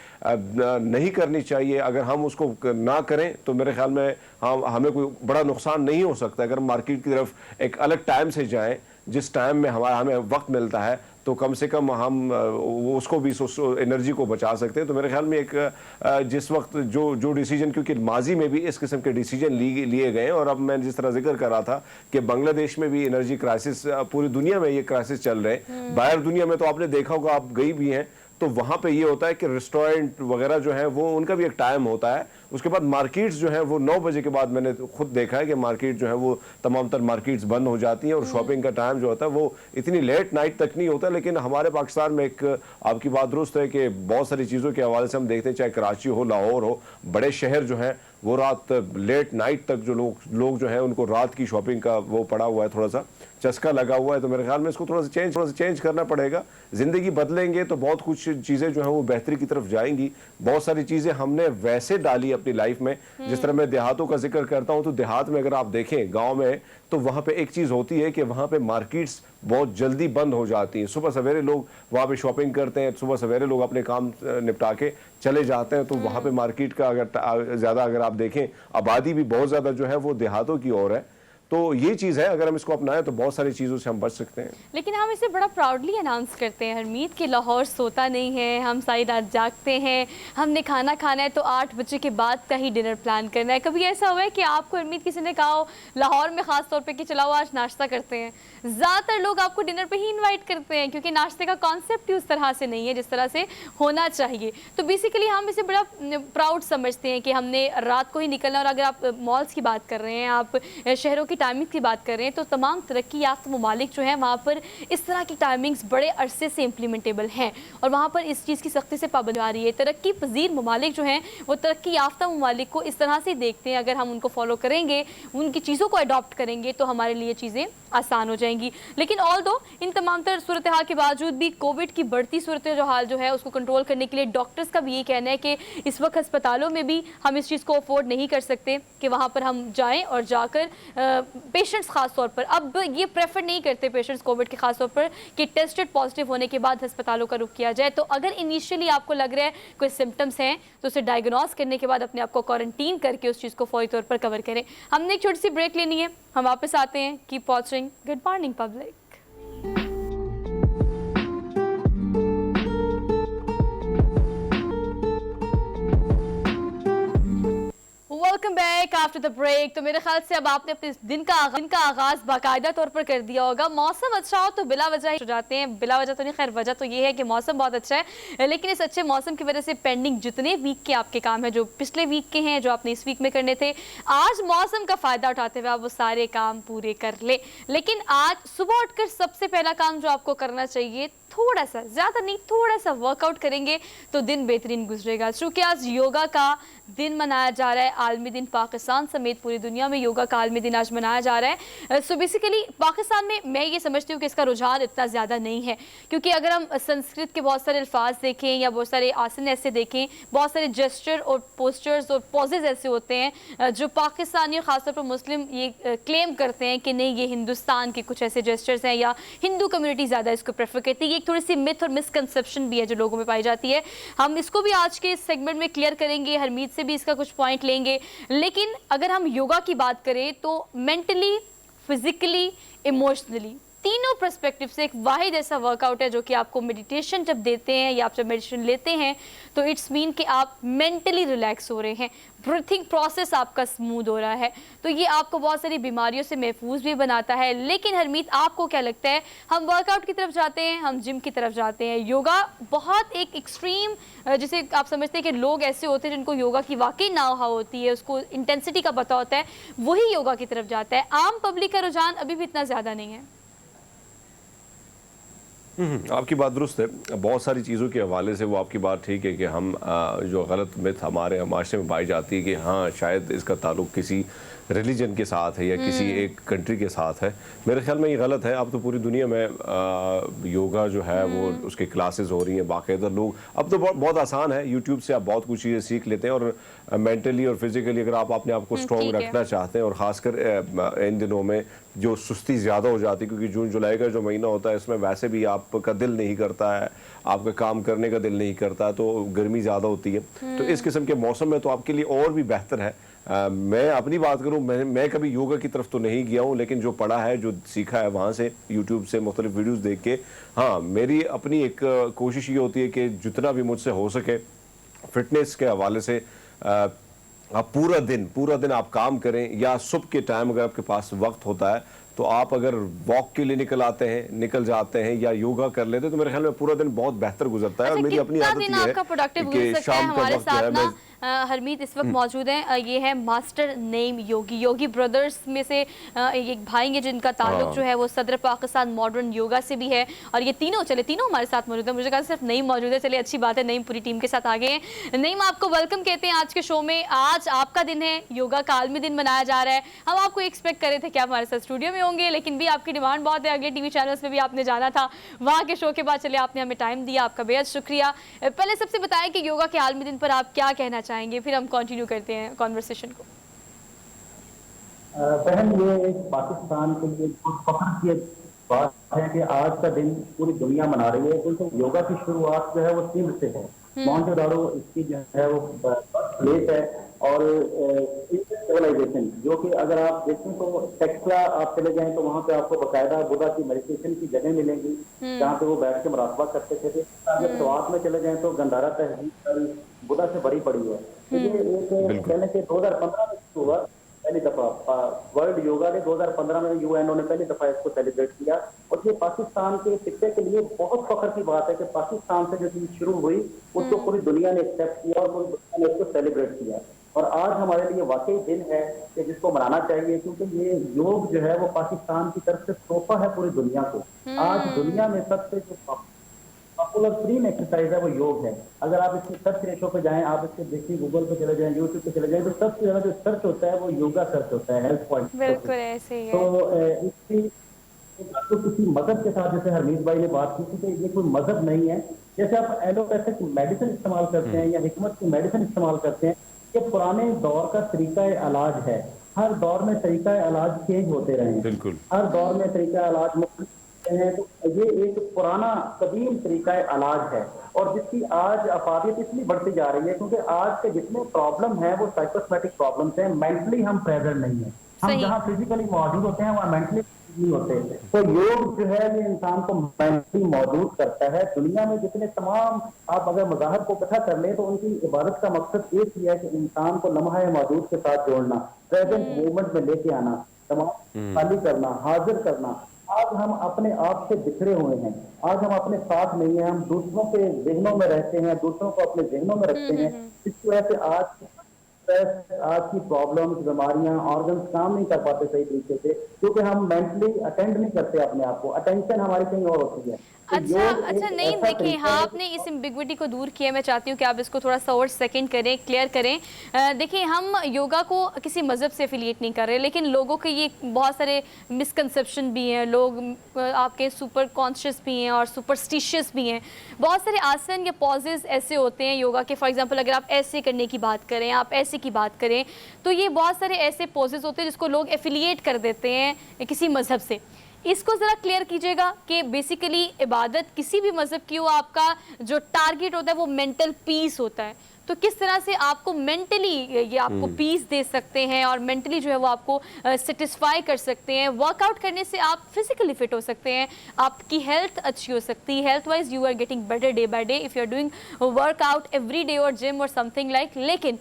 नहीं करनी चाहिए अगर हम उसको ना करें तो मेरे ख्याल में हमें कोई बड़ा नुकसान नहीं हो सकता। अगर मार्केट की तरफ एक अलग टाइम से जाएं, जिस टाइम में हमें वक्त मिलता है, तो कम से कम हम उसको भी एनर्जी को बचा सकते हैं। तो मेरे ख्याल में एक जिस वक्त जो डिसीजन, क्योंकि माजी में भी इस किस्म के डिसीजन लिए गए हैं, और अब मैं जिस तरह जिक्र कर रहा था कि बांग्लादेश में भी एनर्जी क्राइसिस, पूरी दुनिया में ये क्राइसिस चल रहे हैं। बाहर दुनिया में तो आपने देखा होगा, आप गई भी हैं, तो वहाँ पे ये होता है कि रेस्टोरेंट वगैरह जो है वो उनका भी एक टाइम होता है। उसके बाद मार्केट्स जो है वो 9 बजे के बाद मैंने खुद देखा है कि मार्केट जो है वो तमाम तर मार्केट्स बंद हो जाती हैं, और शॉपिंग का टाइम जो होता है वो इतनी लेट नाइट तक नहीं होता। लेकिन हमारे पाकिस्तान में एक आपकी बात दुरुस्त है कि बहुत सारी चीज़ों के हवाले से हम देखते हैं, चाहे कराची हो, लाहौर हो, बड़े शहर जो हैं वो रात लेट नाइट तक जो लोग जो हैं उनको रात की शॉपिंग का वो पड़ा हुआ है, थोड़ा सा चस्का लगा हुआ है। तो मेरे ख्याल में इसको थोड़ा सा चेंज करना पड़ेगा। ज़िंदगी बदलेंगे तो बहुत कुछ चीज़ें जो हैं वो बेहतरी की तरफ जाएंगी। बहुत सारी चीज़ें हमने वैसे डाली अपनी लाइफ में, जिस तरह मैं देहातों का जिक्र करता हूँ, तो देहात में अगर आप देखें गाँव में, तो वहाँ पे एक चीज़ होती है कि वहाँ पे मार्केट्स बहुत जल्दी बंद हो जाती हैं। सुबह सवेरे लोग वहाँ पे शॉपिंग करते हैं, सुबह सवेरे लोग अपने काम निपटा के चले जाते हैं। तो वहाँ पे मार्केट का अगर ज़्यादा अगर आप देखें, आबादी भी बहुत ज़्यादा जो है वो देहातों की ओर है। तो ये चीज़ है, अगर हम इसको अपनाएं तो बहुत सारी चीज़ों से हम बच सकते हैं। लेकिन हम इसे बड़ा प्राउडली अनाउंस करते हैं हरमीत कि लाहौर सोता नहीं है, हम सारी रात जागते हैं, हमने खाना खाना है तो 8 बजे के बाद का ही डिनर प्लान करना है। कभी ऐसा हुआ है कि आपको हरमीत किसी ने कहा हो लाहौर में ख़ास तौर पे कि चलाओ आज नाश्ता करते हैं? ज़्यादातर लोग आपको डिनर पे ही इनवाइट करते हैं, क्योंकि नाश्ते का कॉन्सेप्ट ही उस तरह से नहीं है जिस तरह से होना चाहिए। तो बेसिकली हम इसे बड़ा प्राउड समझते हैं कि हमने रात को ही निकलना। और अगर आप मॉल्स की बात कर रहे हैं, आप शहरों की टाइमिंग की बात कर रहे हैं, तो तमाम तरक्की याफ्ता ममालिक जो हैं वहाँ पर इस तरह की टाइमिंग्स बड़े अरसे से इम्प्लीमेंटेबल हैं, और वहाँ पर इस चीज़ की सख्ती से पाबंदी आ रही है। तरक्की पजीर ममालिक जो हैं वो तरक्की याफ्ता ममालिक को इस तरह से देखते हैं, अगर हम उनको फॉलो करेंगे, उनकी चीज़ों को अडॉप्ट करेंगे तो हमारे लिए चीज़ें आसान हो जाएंगी। लेकिन ऑल दो इन तमाम तर सूरत हाल के बावजूद भी कोविड की बढ़ती सूरत हाल जो है उसको कंट्रोल करने के लिए डॉक्टर्स का भी ये कहना है कि इस वक्त अस्पतालों में भी हम इस चीज़ को अफोर्ड नहीं कर सकते कि वहाँ पर हम जाएं और जाकर पेशेंट्स ख़ास तौर पर अब ये प्रेफर नहीं करते पेशेंट्स कोविड के ख़ास तौर पर कि टेस्टेड पॉजिटिव होने के बाद अस्पतालों का रुख किया जाए। तो अगर इनिशियली आपको लग रहा है कोई सिम्टम्स हैं तो उसे डायग्नोस करने के बाद अपने आप को क्वारंटीन करके उस चीज़ को फौरी तौर पर कवर करें। हमने एक छोटी सी ब्रेक लेनी है, हम वापस आते हैं। Keep watching. Good morning public. Welcome back after the break. तो मेरे ख्याल से अब आपने अपने दिन का आगाज बाकायदा तौर पर कर दिया होगा। मौसम अच्छा हो तो बिला वजह हो जाते हैं, बिला वजह तो नहीं, खैर वजह तो ये है कि मौसम बहुत अच्छा है, लेकिन इस अच्छे मौसम की वजह से पेंडिंग जितने वीक के आपके काम हैं, जो पिछले वीक के हैं, जो आपने इस वीक में करने थे, आज मौसम का फ़ायदा उठाते हुए आप वो सारे काम पूरे कर ले। लेकिन आज सुबह उठकर सबसे पहला काम जो आपको करना चाहिए, थोड़ा सा, ज़्यादा नहीं, थोड़ा सा वर्कआउट करेंगे तो दिन बेहतरीन गुजरेगा। चूँकि आज योगा का दिन मनाया जा रहा है, आलमी दिन, पाकिस्तान समेत पूरी दुनिया में योगा का आलमी दिन आज मनाया जा रहा है। सो बेसिकली पाकिस्तान में मैं ये समझती हूँ कि इसका रुझान इतना ज़्यादा नहीं है, क्योंकि अगर हम संस्कृत के बहुत सारे अल्फाज देखें या बहुत सारे आसन ऐसे देखें, बहुत सारे जेस्चर और पोस्चर्स और पॉजेज ऐसे होते हैं जो पाकिस्तानी और ख़ासतौर पर मुस्लिम ये क्लेम करते हैं कि नहीं ये हिंदुस्तान के कुछ ऐसे जेस्चर्स हैं या हिंदू कम्युनिटी ज़्यादा इसको प्रेफर करती है। थोड़ी सी मिथ और मिसकंसेप्शन भी है जो लोगों में पाई जाती है। हम इसको भी आज के सेगमेंट में क्लियर करेंगे, हरमीत से भी इसका कुछ पॉइंट लेंगे। लेकिन अगर हम योगा की बात करें तो मेंटली, फिजिकली, इमोशनली तीनों पर्सपेक्टिव से एक वाहिद ऐसा वर्कआउट है जो कि आपको मेडिटेशन जब देते हैं या आप जब मेडिटेशन लेते हैं तो इट्स मीन कि आप मेंटली रिलैक्स हो रहे हैं, ब्रीथिंग प्रोसेस आपका स्मूथ हो रहा है, तो ये आपको बहुत सारी बीमारियों से महफूज भी बनाता है। लेकिन हरमीत आपको क्या लगता है, हम वर्कआउट की तरफ जाते हैं, हम जिम की तरफ जाते हैं, योगा बहुत एक एक्सट्रीम, जिसे आप समझते हैं कि लोग ऐसे होते हैं जिनको योगा की वाकई नाव होती है, उसको इंटेंसिटी का पता होता है, वही योगा की तरफ जाता है। आम पब्लिक का रुझान अभी भी इतना ज़्यादा नहीं है। आपकी बात दुरुस्त है। बहुत सारी चीज़ों के हवाले से वो आपकी बात ठीक है कि हम जो गलत मिथ हमारे माशरे में पाई जाती है कि हाँ शायद इसका ताल्लुक किसी रिलीजन के साथ है या किसी एक कंट्री के साथ है, मेरे ख्याल में ये गलत है। अब तो पूरी दुनिया में योगा जो है वो उसके क्लासेस हो रही हैं, बाकायदा लोग अब तो बहुत आसान है, यूट्यूब से आप बहुत कुछ चीज़ें सीख लेते हैं। और मेंटली और फिजिकली अगर आप अपने आप को स्ट्रॉन्ग रखना चाहते हैं, और ख़ासकर इन दिनों में जो सुस्ती ज़्यादा हो जाती है, क्योंकि जून जुलाई का जो महीना होता है इसमें वैसे भी आपका दिल नहीं करता है, आपका काम करने का दिल नहीं करता, तो गर्मी ज़्यादा होती है। तो इस किस्म के मौसम में तो आपके लिए और भी बेहतर है। मैं अपनी बात करूं, मैं कभी योगा की तरफ तो नहीं गया हूं, लेकिन जो पढ़ा है, जो सीखा है वहाँ से, यूट्यूब से मुख्तलिफ वीडियोस देख के, हाँ मेरी अपनी एक कोशिश ये होती है कि जितना भी मुझसे हो सके फिटनेस के हवाले से आप पूरा दिन आप काम करें, या सुबह के टाइम अगर आपके पास वक्त होता है तो आप अगर वॉक के लिए निकल जाते हैं या योगा कर लेते हैं, तो मेरे ख्याल में पूरा दिन बहुत बेहतर गुजरता है। अच्छा, और मेरी अपनी आदत ये है कि शाम का वक्त जो है हरमीत इस वक्त मौजूद हैं। ये है मास्टर नेम योगी ब्रदर्स में से एक भाई हैं जिनका ताल्लुक जो है वो सदर पाकिस्तान मॉडर्न योगा से भी है। और ये तीनों हमारे साथ मौजूद है। मुझे कहा सिर्फ नईम मौजूद है, चलिए अच्छी बात है, नईम पूरी टीम के साथ आ गए हैं। नईम, आपको वेलकम कहते हैं आज के शो में। आज आपका दिन है, योगा का आलमी दिन मनाया जा रहा है। हम आपको एक्सपेक्ट कर रहे थे कि आप हमारे साथ स्टूडियो में होंगे, लेकिन भी आपकी डिमांड बहुत है, अगले टीवी चैनल्स में भी आपने जाना था, वहाँ के शो के बाद चलिए आपने हमें टाइम दिया, आपका बेहद शुक्रिया। पहले सबसे बताएं कि योगा के आलमी दिन पर आप क्या कहना चाहेंगे, फिर हम कंटिन्यू करते हैं कॉन्वर्सेशन को। बहन, ये एक पाकिस्तान के लिए बहुत फख्र की बात है कि आज का दिन पूरी दुनिया मना रही है, क्योंकि योगा की शुरुआत जो है वो सिंध से है। मोहनजोदाड़ो इसकी जो है वो प्लेस है, और सिविलाइजेशन जो कि अगर आप देखें तो टेक्सला आप चले जाएं तो वहाँ पे आपको बकायदा बुद्धा की मेडिटेशन की जगह मिलेंगी, जहाँ पे वो बैठ के मुराकबा करते थे। अगर स्वात में चले जाएं तो गंधारा तहजीब बुद्धा से भरी पड़ी है। तो ये एक कहने के 2015 में शुरू हुआ, पहली दफा वर्ल्ड योगा डे 2015 में यूएनओ ने पहली दफा इसको सेलिब्रेट किया। और ये पाकिस्तान के खित्ते के लिए बहुत फख्र की बात है कि पाकिस्तान से जो चीज शुरू हुई उसको पूरी दुनिया ने एक्सेप्ट किया और पूरी दुनिया ने इसको सेलिब्रेट किया। और आज हमारे लिए वाकई दिन है कि जिसको मनाना चाहिए, क्योंकि ये योग जो है वो पाकिस्तान की तरफ से तोहफा है पूरी दुनिया को। आज दुनिया में सबसे जो पॉपुलर प्रीम एक्सरसाइज है वो योग है। अगर आप इसके सर्च रेशो पे जाएं, आप इसके देखिए, गूगल पे चले जाएं, यूट्यूब पे चले जाएं, तो सबसे ज्यादा जो सर्च होता है वो योगा सर्च होता है, हेल्थ पॉइंट। बिल्कुल ऐसे ही है। तो इसकी तो किसी मजहब के साथ, जैसे हरमीत भाई ने बात की थी कि ये कोई मजहब नहीं है। जैसे आप एलोपैथिक मेडिसिन इस्तेमाल करते हैं या हिकमत की मेडिसिन इस्तेमाल करते हैं, ये पुराने दौर का तरीका इलाज है। हर दौर में तरीका इलाज चेंज होते रहे हैं, बिल्कुल हर दौर में तरीका इलाज मुख्तलिफ है। तो ये एक पुराना कदीम तरीका इलाज है, और जिसकी आज अफादियत इसलिए बढ़ती जा रही है क्योंकि आज के जितने प्रॉब्लम है वो साइकोसोमैटिक प्रॉब्लम्स हैं। मेंटली हम प्रेजेंट नहीं है, हम जहाँ फिजिकली मौजूद होते हैं वहाँ मेंटली नहीं होते। तो योग जो है ये इंसान को मेंटली मौजूद करता है। दुनिया में जितने तमाम आप अगर मज़ाहब को इकट्ठा कर लें तो उनकी इबादत का मकसद एक ही है कि इंसान को लम्हा मौजूद के साथ जोड़ना, प्रेजेंट मूवमेंट में लेके आना, तमाम खाली करना, हाजिर करना। आज हम अपने आप से बिखरे हुए हैं, आज हम अपने साथ नहीं है, हम दूसरों के जहनों में रहते हैं, दूसरों को अपने जहनों में रखते हैं। इस वजह से आज की प्रॉब्लम्स, बीमारियां, ऑर्गन्स काम नहीं कर पाते सही तरीके से, क्योंकि हम मेंटली अटेंड नहीं करते अपने आप को, अटेंशन हमारी कहीं और होती है। अच्छा नहीं, देखिए हाँ, आपने इस एम्बिग्विटी को दूर किया। मैं चाहती हूँ कि आप इसको थोड़ा सा और सेकंड करें, क्लियर करें। देखिए, हम योगा को किसी मज़हब से एफिलिएट नहीं कर रहे, लेकिन लोगों के ये बहुत सारे मिसकंसेप्शन भी हैं, लोग आपके सुपर कॉन्शियस भी हैं और सुपरस्टिशियस भी हैं। बहुत सारे आसन या पॉजेज ऐसे होते हैं योगा के, फॉर एग्जाम्पल अगर आप ऐसे करने की बात करें, आप ऐसे की बात करें, तो ये बहुत सारे ऐसे पोजेज होते हैं जिसको लोग एफिलिएट कर देते हैं किसी मज़हब से। इसको ज़रा क्लियर कीजिएगा कि बेसिकली इबादत किसी भी मज़हब की हो, आपका जो टारगेट होता है वो मेंटल पीस होता है। तो किस तरह से आपको मेंटली ये आपको पीस दे सकते हैं और मेंटली जो है वो आपको सेटिस्फाई कर सकते हैं। वर्कआउट करने से आप फिजिकली फिट हो सकते हैं, आपकी हेल्थ अच्छी हो सकती है, health wise you are getting better day by day if you are doing workout every day और जिम और समथिंग लाइक। लेकिन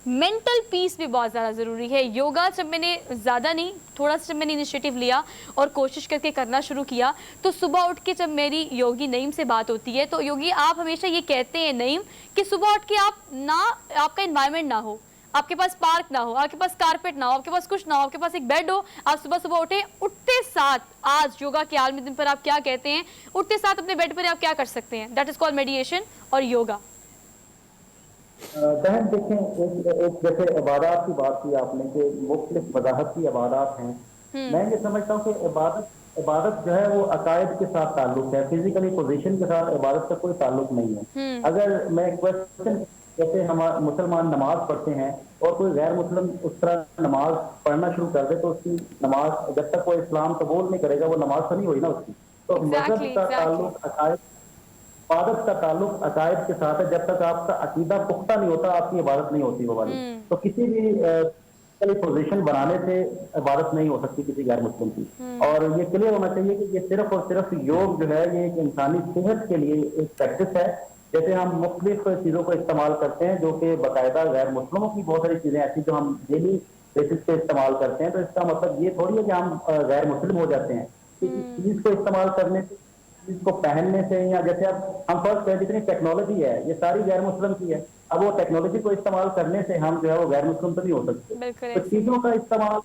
मेंटल पीस भी बहुत ज़्यादा ज़रूरी है। योगा जब मैंने ज़्यादा नहीं, थोड़ा सा जब मैंने इनिशिएटिव लिया और कोशिश करके करना शुरू किया, तो सुबह उठ के जब मेरी योगी नईम से बात होती है, तो योगी आप हमेशा ये कहते हैं नईम कि सुबह उठ के आप ना, आपका इन्वायरमेंट ना हो, आपके पास पार्क ना हो, आपके पास कारपेट ना हो, आपके पास कुछ ना हो, आपके पास एक बेड हो, आप सुबह सुबह उठते साथ, आज योगा के आलमी दिन पर आप क्या कहते हैं, उठते साथ अपने बेड पर आप क्या कर सकते हैं? दैट इज कॉल्ड मेडिटेशन और योगा। बहन देखें, एक जैसे इबादत की बात की आपने कि मुख्तलिफ मज़ाहब की इबादत हैं। मैं ये समझता हूँ कि इबादत जो है वो अकायद के साथ ताल्लुक है, फिजिकली पोजीशन के साथ इबादत का कोई ताल्लुक नहीं है। अगर मैं क्वेश्चन, जैसे हम मुसलमान नमाज पढ़ते हैं और कोई गैर मुस्लिम उस तरह नमाज पढ़ना शुरू कर दे तो उसकी नमाज, जब तक वो इस्लाम कबूल नहीं करेगा, वो नमाज तो नहीं हुई ना उसकी। तो मजहब का ताल्लुक अकायद, इबादत का ताल्लुक अकायद के साथ है। जब तक आपका अकीदा पुख्ता नहीं होता, आपकी इबादत नहीं होती वो वाली। तो किसी भी पोजीशन बनाने से इबादत नहीं हो सकती किसी गैर मुस्लिम की। और ये क्लियर होना चाहिए कि ये सिर्फ और सिर्फ योग जो है ये एक इंसानी सेहत के लिए एक प्रैक्टिस है। जैसे हम मुख्तलिफ चीजों को इस्तेमाल करते हैं जो कि बाकायदा गैर मुस्लिमों की बहुत सारी चीजें ऐसी जो हम डेली बेसिस पे इस्तेमाल करते हैं, तो इसका मतलब ये थोड़ी है कि हम गैर मुस्लिम हो जाते हैं। किसी चीज को इस्तेमाल करने से, इसको पहनने से, या जैसे अब हम फर्स्ट करें जितनी टेक्नोलॉजी है ये सारी गैर मुस्लिम की है, अब वो टेक्नोलॉजी को इस्तेमाल करने से हम जो है वो गैर मुस्लिम तो नहीं हो सकते। तो चीजों का इस्तेमाल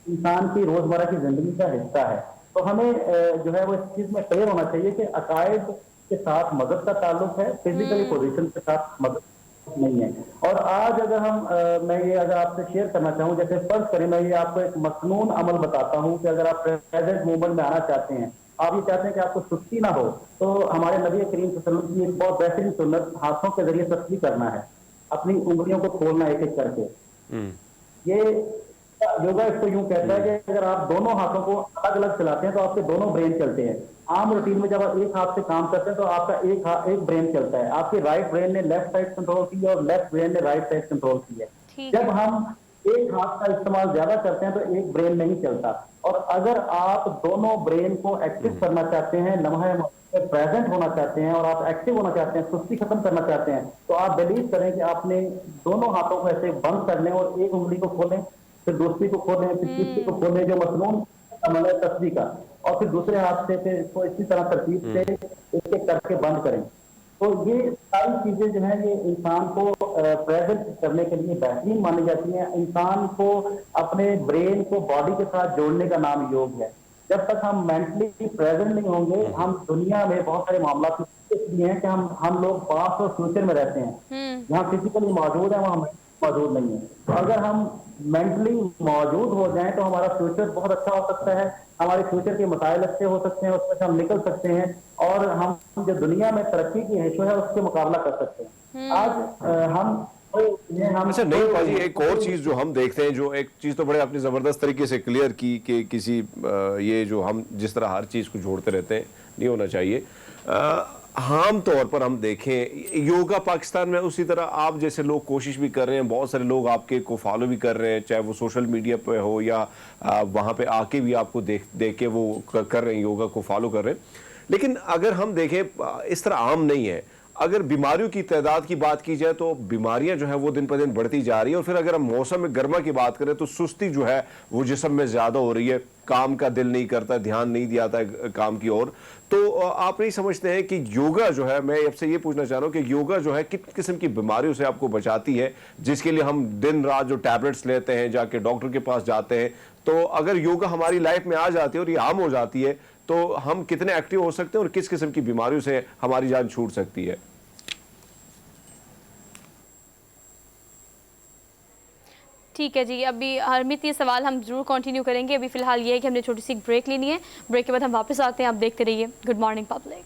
इंसान की रोजमर्रा की जिंदगी का हिस्सा है। तो हमें जो है वो इस चीज में क्लियर होना चाहिए कि अकायद के साथ मदद का ताल्लुक है, फिजिकली पोजीशन के साथ मदद नहीं है। और आज अगर हम मैं ये अगर आपसे शेयर करना चाहूँ, जैसे फर्ज करें मैं ये आपको एक मसनून अमल बताता हूँ कि अगर आप प्रेजेंट मूवमेंट में आना चाहते हैं, आप ये चाहते हैं कि आपको सुस्ती ना हो, तो हमारे नबी करीम सल्लल्लाहु अलैहि वसल्लम की एक बहुत बेहतरीन सुन्नत हाथों के जरिए तस्बीह करना है, अपनी उंगलियों को खोलना एक एक करके। ये योगा इसको यूं कहता है कि अगर आप दोनों हाथों को अलग अलग चलाते हैं तो आपके दोनों ब्रेन चलते हैं। आम रूटीन में जब आप एक हाथ से काम करते हैं तो आपका एक ब्रेन चलता है, आपके राइट ब्रेन ने लेफ्ट साइड कंट्रोल की है और लेफ्ट ब्रेन ने राइट साइड कंट्रोल की है। जब हम एक हाथ का इस्तेमाल ज्यादा करते हैं तो एक ब्रेन नहीं चलता। और अगर आप दोनों ब्रेन को एक्टिव करना चाहते हैं, लम्हा प्रेजेंट होना चाहते हैं और आप एक्टिव होना चाहते हैं, सुस्ती खत्म करना चाहते हैं, तो आप बिलीव करें कि आपने दोनों हाथों को ऐसे बंद कर लें और एक उंगली को खोलें, फिर दूसरी को खोलें, फिर तीसरी को खोलें, जो मसनून अमल है तस्बीह का, और फिर दूसरे हाथ से फिर इसको इसी तरह तरतीब से एक एक करके बंद करें। तो ये सारी चीजें जो है ये इंसान को प्रेजेंट करने के लिए बेहतरीन मानी जाती हैं। इंसान को अपने ब्रेन को बॉडी के साथ जोड़ने का नाम योग है। जब तक हम मेंटली प्रेजेंट नहीं होंगे, हम दुनिया में बहुत सारे मामला इसलिए हैं कि हम लोग पास्ट और फ्यूचर में रहते हैं, जहाँ फिजिकली मौजूद है वहाँ मौजूद नहीं है। तो अगर हम मेंटली मौजूद हो जाएं तो हमारा फ्यूचर बहुत अच्छा हो सकता है, हमारे फ्यूचर के मसाइल अच्छे हो सकते हैं, उसमें से हम निकल सकते हैं और हम जो दुनिया में तरक्की की हैशो है उससे मुकाबला कर सकते हैं। आज हम अच्छा नहीं पाजी, एक और चीज जो हम देखते हैं, जो एक चीज तो बड़े आपने जबरदस्त तरीके से क्लियर की कि किसी ये जो हम जिस तरह हर चीज को जोड़ते रहते हैं नहीं होना चाहिए। आम तौर पर हम देखें योगा पाकिस्तान में उसी तरह आप जैसे लोग कोशिश भी कर रहे हैं, बहुत सारे लोग आपके को फॉलो भी कर रहे हैं, चाहे वो सोशल मीडिया पे हो या वहाँ पे आके भी आपको देख के वो कर रहे हैं, योगा को फॉलो कर रहे हैं। लेकिन अगर हम देखें इस तरह आम नहीं है। अगर बीमारियों की तादाद की बात की जाए तो बीमारियां जो है वो दिन पर दिन बढ़ती जा रही है। और फिर अगर हम मौसम में गर्मा की बात करें तो सुस्ती जो है वो जिस्म में ज्यादा हो रही है, काम का दिल नहीं करता, ध्यान नहीं दिया जाता है काम की ओर। तो आप नहीं समझते हैं कि योगा जो है, मैं आपसे ये पूछना चाह रहा हूँ कि योगा जो है किस किस्म की बीमारियों से आपको बचाती है, जिसके लिए हम दिन रात जो टैबलेट्स लेते हैं, जाके डॉक्टर के पास जाते हैं, तो अगर योगा हमारी लाइफ में आ जाती है और ये आम हो जाती है तो हम कितने एक्टिव हो सकते हैं और किस किस्म की बीमारियों से हमारी जान छूट सकती है? ठीक है जी, अभी हरमीत ये सवाल हम जरूर कंटिन्यू करेंगे। अभी फिलहाल ये है कि हमने छोटी सी ब्रेक लेनी है, ब्रेक के बाद हम वापस आते हैं। आप देखते रहिए good morning public.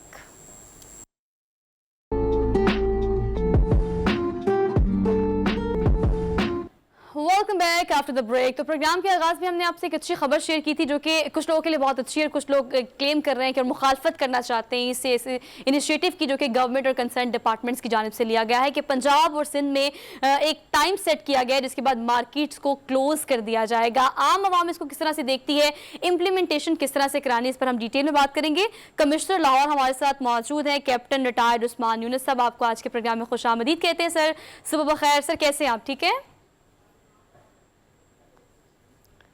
Welcome back after the break. तो प्रोग्राम के आगाज़ में हमने आपसे एक अच्छी खबर शेयर की थी जो कि कुछ लोगों के लिए बहुत अच्छी है, कुछ लोग क्लेम कर रहे हैं कि और मुखालफत करना चाहते हैं इससे, इस इनिशिएटिव की जो कि गवर्नमेंट और कंसर्न डिपार्टमेंट्स की जानिब से लिया गया है कि पंजाब और सिंध में एक टाइम सेट किया गया है जिसके बाद मार्केट्स को क्लोज कर दिया जाएगा। आम आवाम इसको किस तरह से देखती है, इम्प्लीमेंटेशन किस तरह से करानी, इस पर हम डिटेल में बात करेंगे। कमिश्नर लाहौर हमारे साथ मौजूद है, कैप्टन रिटायर्ड उस्मान यूनुस साहब। आपको आज के प्रोग्राम में खुशामदीद कहते हैं सर। सुबह बखैर सर, कैसे हैं आप? ठीक है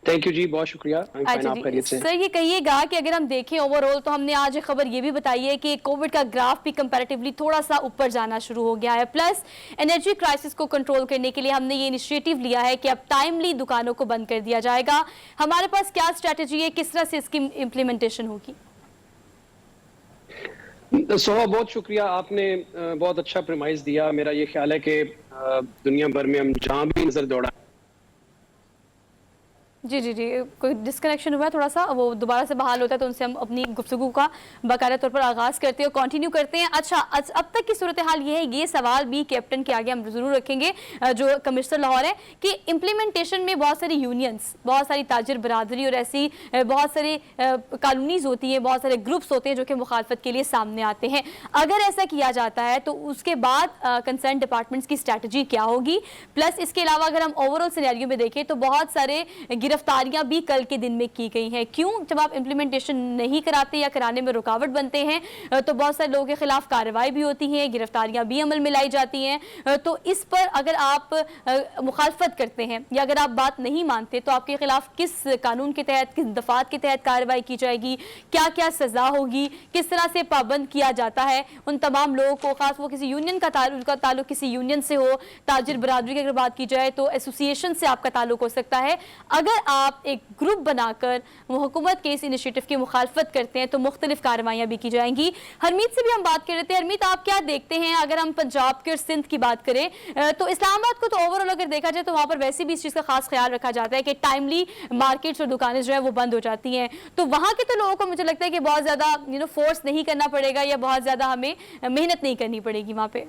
थैंक यू जी, बहुत शुक्रिया। अच्छा आप जी खैरियत से? सर, ये कहिएगा कि अगर हम देखें ओवरऑल तो हमने आज खबर ये भी बताई है कि कोविड का ग्राफ भी कंपैरेटिवली थोड़ा सा ऊपर जाना शुरू हो गया है, प्लस एनर्जी क्राइसिस को कंट्रोल करने के लिए हमने ये इनिशिएटिव लिया है कि अब टाइमली दुकानों को बंद कर दिया जाएगा। हमारे पास क्या स्ट्रैटेजी है, किस तरह से इसकी इम्प्लीमेंटेशन होगी? सोहा, बहुत शुक्रिया, आपने बहुत अच्छा प्रेमाइज दिया। मेरा ये ख्याल है कि दुनिया भर में हम जहाँ भी नजर दौड़ा। जी जी जी, कोई डिस्कनेक्शन हुआ है थोड़ा सा, वो दोबारा से बहाल होता है तो उनसे हम अपनी गुफ्तगू का बाकायदा तौर पर आगाज़ करते हैं और कंटिन्यू करते हैं। अच्छा, अब तक की सूरत हाल ये है, ये सवाल भी कैप्टन के आगे हम ज़रूर रखेंगे जो कमिश्नर लाहौर है, कि इम्प्लीमेंटेशन में बहुत सारी यूनियंस, बहुत सारी ताजिर बरादरी और ऐसी बहुत सारी कॉलोनीज़ होती हैं, बहुत सारे ग्रुप्स होते हैं जो कि मुखालफत के लिए सामने आते हैं। अगर ऐसा किया जाता है तो उसके बाद कंसर्न डिपार्टमेंट्स की स्ट्रैटेजी क्या होगी? प्लस इसके अलावा अगर हम ओवरऑल सिनेरियो में देखें तो बहुत सारे गिरफ्तारियां भी कल के दिन में की गई हैं। क्यों? जब आप इम्प्लीमेंटेशन नहीं कराते या कराने में रुकावट बनते हैं तो बहुत सारे लोगों के खिलाफ कार्रवाई भी होती है, गिरफ्तारियां भी अमल में लाई जाती हैं। तो इस पर अगर आप मुखालफत करते हैं या अगर आप बात नहीं मानते तो आपके खिलाफ किस कानून के तहत, किस दफात के तहत कार्रवाई की जाएगी, क्या क्या सजा होगी, किस तरह से पाबंद किया जाता है उन तमाम लोगों को, खास वो किसी यूनियन का ताल्लुक किसी यूनियन से हो, ताजिर बरादरी की अगर बात की जाए तो एसोसिएशन से आपका ताल्लुक हो सकता है। अगर आप एक ग्रुप बनाकर हुकूमत के इस इनिशिएटिव की मुखालफत करते हैं तो मुख्तलिफ कार्रवाइयाँ भी की जाएंगी। हरमीत से भी हम बात कर रहे थे। हरमीत, आप क्या देखते हैं अगर हम पंजाब के और सिंध की बात करें तो इस्लामाबाद को तो ओवरऑल अगर देखा जाए तो वहाँ पर वैसे भी इस चीज़ का खास ख्याल रखा जाता है कि टाइमली मार्केट्स और दुकानें जो है वो बंद हो जाती हैं। तो वहाँ के तो लोगों को मुझे लगता है कि बहुत ज़्यादा फोर्स नहीं करना पड़ेगा या बहुत ज़्यादा हमें मेहनत नहीं करनी पड़ेगी वहाँ पे।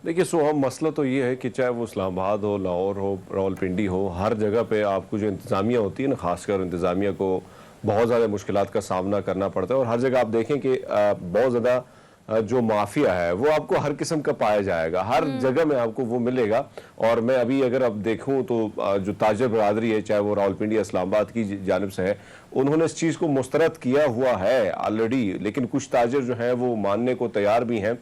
देखिए सोहम, मसला तो ये है कि चाहे वो इस्लामाबाद हो, लाहौर हो, रावलपिंडी हो, हर जगह पे आपको जो इंतज़ामिया होती है ना, ख़ासकर इंतज़ामिया को बहुत ज़्यादा मुश्किलात का सामना करना पड़ता है। और हर जगह आप देखें कि बहुत ज़्यादा जो माफिया है वो आपको हर किस्म का पाया जाएगा, हर जगह में आपको वो मिलेगा। और मैं अभी अगर अब देखूं तो जो ताजिर बरादरी है, चाहे वो रावलपिंडी इस्लामाबाद की जानिब से है, उन्होंने इस चीज़ को मुस्तरद किया हुआ है ऑलरेडी, लेकिन कुछ ताजिर जो हैं वो मानने को तैयार भी हैं।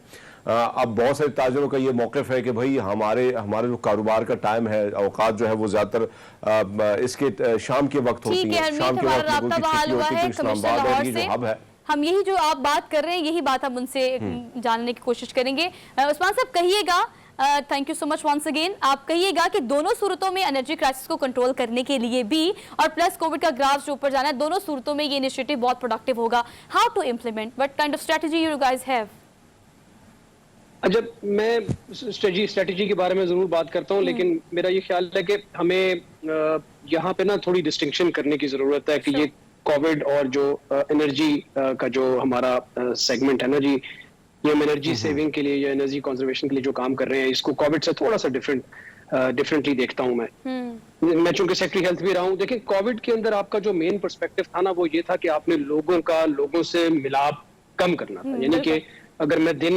अब बहुत सारे ताजिरों का ये मौक़िफ़ है कि भाई हमारे जो कारोबार का टाइम है, औकात जो है वो ज़्यादातर इसके शाम के वक्त होती है। शाम के वक्त लोगों की छुट्टी होती है, तो इस्लामाबाद और ये जो हब है, हम यही जो आप बात कर रहे हैं यही बात हम उनसे जानने की कोशिश करेंगे। उस्मान साहब कहिएगा, thank you so much once again, आप कहिएगा कि दोनों सूरतों में एनर्जी क्राइसिस को कंट्रोल करने के लिए भी और प्लस कोविड का ग्राफ जो ऊपर जाना है, दोनों सूरतों में ये इनिशिएटिव बहुत प्रोडक्टिव होगा। How to implement, what kind of strategy you guys have? जब मैं स्ट्रेटजी के बारे में जरूर बात करता हूँ, लेकिन मेरा ये ख्याल है कि हमें यहाँ पे ना थोड़ी डिस्टिंक्शन करने की जरूरत है कि ये कोविड और जो एनर्जी का जो हमारा सेगमेंट है ना जी, ये हम एनर्जी सेविंग के लिए या एनर्जी कंजर्वेशन के लिए जो काम कर रहे हैं, इसको कोविड से थोड़ा सा डिफरेंटली देखता हूँ मैं चूंकि सेक्रेटरी हेल्थ भी रहा हूँ। देखिए, कोविड के अंदर आपका जो मेन पर्सपेक्टिव था ना वो ये था कि आपने लोगों से मिलाप कम करना था। यानी कि अगर मैं दिन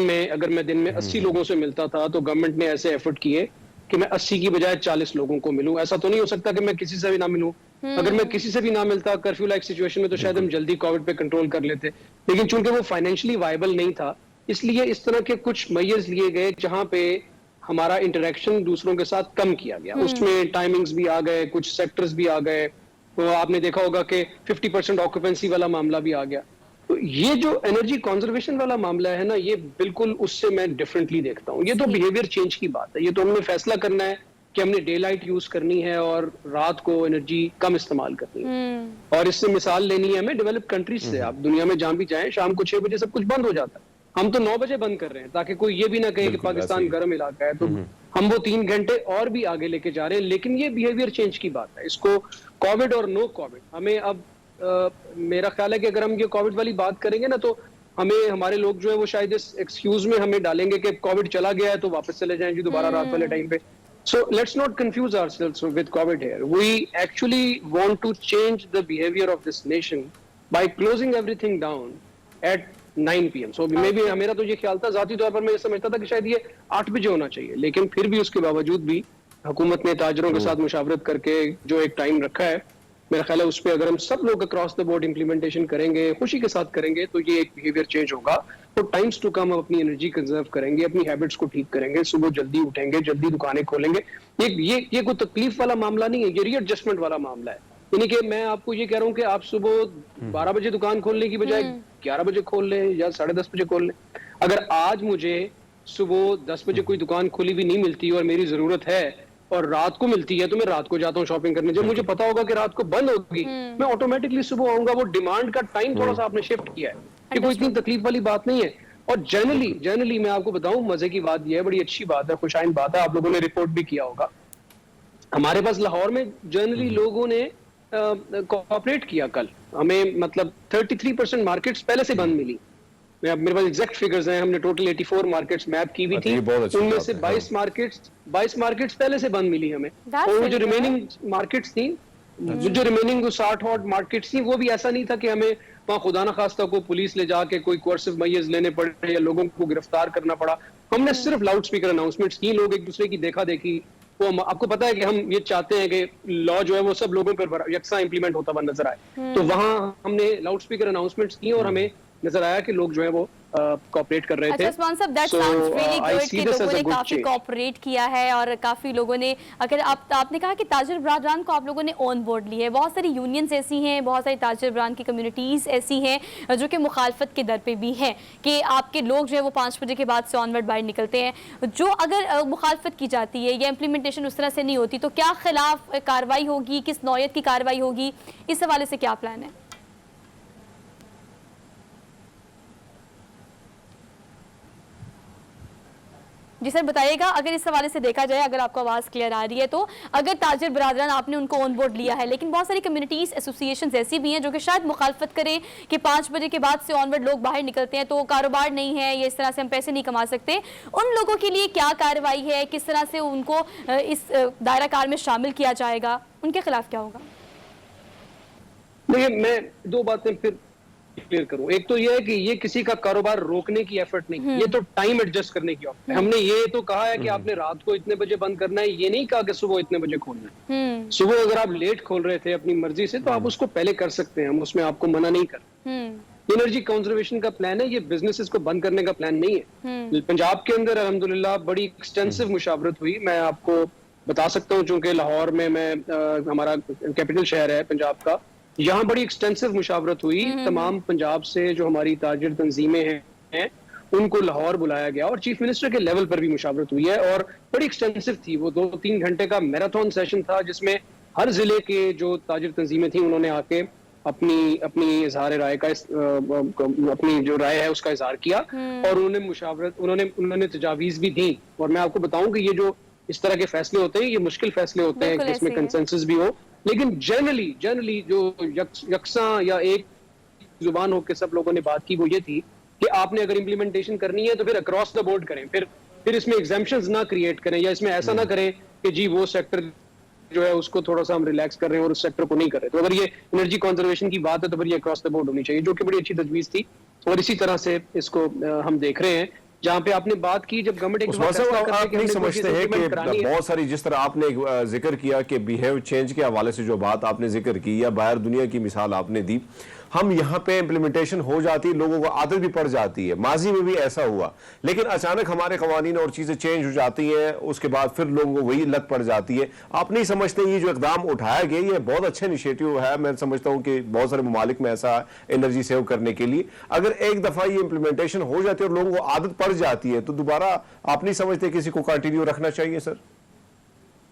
में 80 लोगों से मिलता था तो गवर्नमेंट ने ऐसे एफर्ट किए कि मैं 80 की बजाय 40 लोगों को मिलूं। ऐसा तो नहीं हो सकता कि मैं किसी से भी ना मिलूं। अगर मैं किसी से भी ना मिलता कर्फ्यू लाइक सिचुएशन में तो शायद हम जल्दी कोविड पे कंट्रोल कर लेते, लेकिन चूंकि वो फाइनेंशियली वायबल नहीं था, इसलिए इस तरह के कुछ मेजर्स लिए गए जहां पे हमारा इंटरेक्शन दूसरों के साथ कम किया गया। उसमें टाइमिंग्स भी आ गए, कुछ सेक्टर्स भी आ गए। तो आपने देखा होगा कि 50% ऑक्यूपेंसी वाला मामला भी आ गया। तो ये जो एनर्जी कंजर्वेशन वाला मामला है ना, ये बिल्कुल उससे मैं डिफरेंटली देखता हूँ। ये तो बिहेवियर चेंज की बात है। ये तो हमने फैसला करना है कि हमने डे लाइट यूज करनी है और रात को एनर्जी कम इस्तेमाल करनी है। और इससे मिसाल लेनी है हमें डेवलप्ड कंट्रीज से। आप दुनिया में जहां भी जाएं, शाम को 6 बजे सब कुछ बंद हो जाता है। हम तो 9 बजे बंद कर रहे हैं ताकि कोई ये भी ना कहे कि पाकिस्तान गर्म इलाका है। तो हम वो 3 घंटे और भी आगे लेके जा रहे हैं। लेकिन ये बिहेवियर चेंज की बात है। इसको कोविड और नो कोविड, हमें अब मेरा ख्याल है कि अगर हम ये कोविड वाली बात करेंगे ना तो हमें हमारे लोग जो है वो शायद इस एक्सक्यूज में हमें डालेंगे कि कोविड चला गया है तो वापस चले जाएं जी दोबारा रात वाले टाइम पे। So let's not confuse ourselves with COVID here. We actually want to change the behavior of this nation by closing everything down at 9 PM. So maybe मेरा तो ये ख्याल था, ज़ाती तौर पर मैं ये समझता था कि शायद ये 8 बजे होना चाहिए, लेकिन फिर भी उसके बावजूद भी हुकूमत ने ताजरों के साथ मुशावरत करके जो एक टाइम रखा है मेरा ख्याल है उस पर अगर हम सब लोग अक्रॉस द बोर्ड इंप्लीमेंटेशन करेंगे, खुशी के साथ करेंगे, तो ये एक बिहेवियर चेंज होगा। तो टाइम्स टू कम हम अपनी एनर्जी कंजर्व करेंगे, अपनी हैबिट्स को ठीक करेंगे, सुबह जल्दी उठेंगे, जल्दी दुकानें खोलेंगे। ये कोई तकलीफ वाला मामला नहीं है, ये रीएडजस्टमेंट वाला मामला है। यानी कि मैं आपको ये कह रहा हूँ कि आप सुबह 12 बजे दुकान खोलने की बजाय 11 बजे खोल लें या 10:30 बजे खोल लें। अगर आज मुझे सुबह 10 बजे कोई दुकान खुली भी नहीं मिलती और मेरी जरूरत है और रात को मिलती है, तो मैं रात को जाता हूँ शॉपिंग करने। जब मुझे पता होगा कि रात को बंद होगी, मैं ऑटोमेटिकली सुबह आऊंगा। वो डिमांड का टाइम थोड़ा सा आपने शिफ्ट किया है, कि कोई इतनी तकलीफ वाली बात नहीं है। और जनरली मैं आपको बताऊं, मजे की बात यह है, बड़ी अच्छी बात है, खुशाइन बात है, आप लोगों ने रिपोर्ट भी किया होगा, हमारे पास लाहौर में जनरली लोगों ने कोऑपरेट किया। कल हमें मतलब 33% मार्केट्स पहले से बंद मिली। मेरे पास एग्जैक्ट फिगर्स हैं, हमने टोटल 84 मार्केट्स मैप की हुई थी, उनमें से 22 मार्केट्स पहले से बंद मिली हमें। और जो रिमेनिंग मार्केट्स थी, जो रिमेनिंग 60 ऑड मार्केट्स थी, वो भी ऐसा नहीं था कि हमें वहाँ खुदा न खास्ता को पुलिस ले जाके कोई कोर्सिव मैयर्स लेने पड़े या लोगों को गिरफ्तार करना पड़ा। हमने सिर्फ लाउड स्पीकर अनाउंसमेंट्स की, लोग एक दूसरे की देखा देखी। वो आपको पता है कि हम ये चाहते हैं कि लॉ जो है वो सब लोगों पर यकसा इंप्लीमेंट होता हुआ नजर आए। तो वहां हमने लाउड स्पीकर अनाउंसमेंट्स की और हमें नजर आया कि लोग जो है वो कोऑपरेट कर रहे थे। अच्छा उस्मान साहब, दैट साउंड्स रियली गुड कि लोगों ने काफी कोऑपरेट किया है और काफी लोगों ने, अगर आपने कहा कि ताजिर बरादरान को आप लोगों ने ऑन बोर्ड ली है, बहुत सारी यूनियंस ऐसी हैं, बहुत सारी ताजिर बरादरान की कम्युनिटीज ऐसी हैं जो कि मुखालफत के दर पे भी हैं कि आपके लोग जो है वो 5 बजे के बाद से ऑनवर्ड बाहर निकलते हैं। जो अगर मुखालफत की जाती है या इम्प्लीमेंटेशन उस तरह से नहीं होती, तो क्या खिलाफ कार्रवाई होगी, किस नौयत की कार्रवाई होगी, इस हवाले से क्या प्लान है? जी सर बताइएगा, अगर इस हवाले से देखा जाए, अगर आपको आवाज़ क्लियर आ रही है, तो अगर ताजिर बरादरान आपने उनको ऑन बोर्ड लिया है, लेकिन बहुत सारी कम्युनिटीज़ एसोसिएशंस ऐसी भी हैं जो कि शायद मुखालफत करें कि 5 बजे के बाद से ऑनवर्ड लोग बाहर निकलते हैं तो कारोबार नहीं है, ये इस तरह से हम पैसे नहीं कमा सकते, उन लोगों के लिए क्या कार्रवाई है, किस तरह से उनको इस दायरा कार में शामिल किया जाएगा, उनके खिलाफ क्या होगा? देखिए, मैं 2 बातें फिर क्लियर करूं। एक तो ये है कि ये किसी का कारोबार रोकने की एफर्ट नहीं, ये तो टाइम एडजस्ट करने की ऑप्शन है। हमने ये तो कहा है कि आपने रात को इतने बजे बंद करना है, ये नहीं कहा कि सुबह इतने बजे खोलना है। सुबह अगर आप लेट खोल रहे थे अपनी मर्जी से, तो आप उसको पहले कर सकते हैं, हम उसमें आपको मना नहीं कर। एनर्जी कंजर्वेशन का प्लान है, ये बिजनेसेस को बंद करने का प्लान नहीं है। पंजाब के अंदर अल्हम्दुलिल्लाह बड़ी एक्सटेंसिव मुशावरत हुई। मैं आपको बता सकता हूँ, चूंकि लाहौर में हमारा कैपिटल शहर है पंजाब का, यहाँ बड़ी एक्सटेंसिव मुशावरत हुई। तमाम पंजाब से जो हमारी ताजिर तंजीमें हैं उनको लाहौर बुलाया गया और चीफ मिनिस्टर के लेवल पर भी मुशावरत हुई है और बड़ी एक्सटेंसिव थी। वो 2-3 घंटे का मैराथन सेशन था जिसमें हर जिले के जो ताजिर तंजीमें थी उन्होंने आके अपनी इजहार राय का अपनी जो राय है उसका इजहार किया और उन्होंने तजावीज भी दी। और मैं आपको बताऊं कि ये जो इस तरह के फैसले होते हैं, ये मुश्किल फैसले होते हैं जिसमें कंसेंसस भी हो, लेकिन जनरली जो यकसा या एक जुबान होकर सब लोगों ने बात की वो ये थी कि आपने अगर इम्प्लीमेंटेशन करनी है तो फिर अक्रॉस द बोर्ड करें, फिर इसमें एग्जाम्पशंस ना क्रिएट करें या इसमें ऐसा ना करें कि जी वो सेक्टर जो है उसको थोड़ा सा हम रिलैक्स कर रहे हैं और उस सेक्टर को नहीं कर रहे। तो अगर ये एनर्जी कंजर्वेशन की बात है तो फिर ये अक्रॉस द बोर्ड होनी चाहिए, जो कि बड़ी अच्छी तजवीज थी और इसी तरह से इसको हम देख रहे हैं। जहाँ पे आपने बात की, जब गवर्नमेंट आप नहीं समझते हैं कि बहुत सारी, जिस तरह आपने जिक्र किया कि बिहेव चेंज के हवाले से जो बात आपने जिक्र की या बाहर दुनिया की मिसाल आपने दी, हम यहाँ पे इम्प्लीमेंटेशन हो जाती, लोगों को आदत भी पड़ जाती है, माजी में भी ऐसा हुआ, लेकिन अचानक हमारे कवानीन और चीजें चेंज हो जाती हैं, उसके बाद फिर लोगों को वही लत पड़ जाती है। आप नहीं समझते ये जो इकदाम उठाया गया ये बहुत अच्छा इनिशिएटिव है? मैं समझता हूँ कि बहुत सारे ममालिक में ऐसा एनर्जी सेव करने के लिए, अगर एक दफा ये इम्प्लीमेंटेशन हो जाती है और लोगों को आदत पड़ जाती है तो दोबारा आप नहीं समझते किसी को कंटिन्यू रखना चाहिए? सर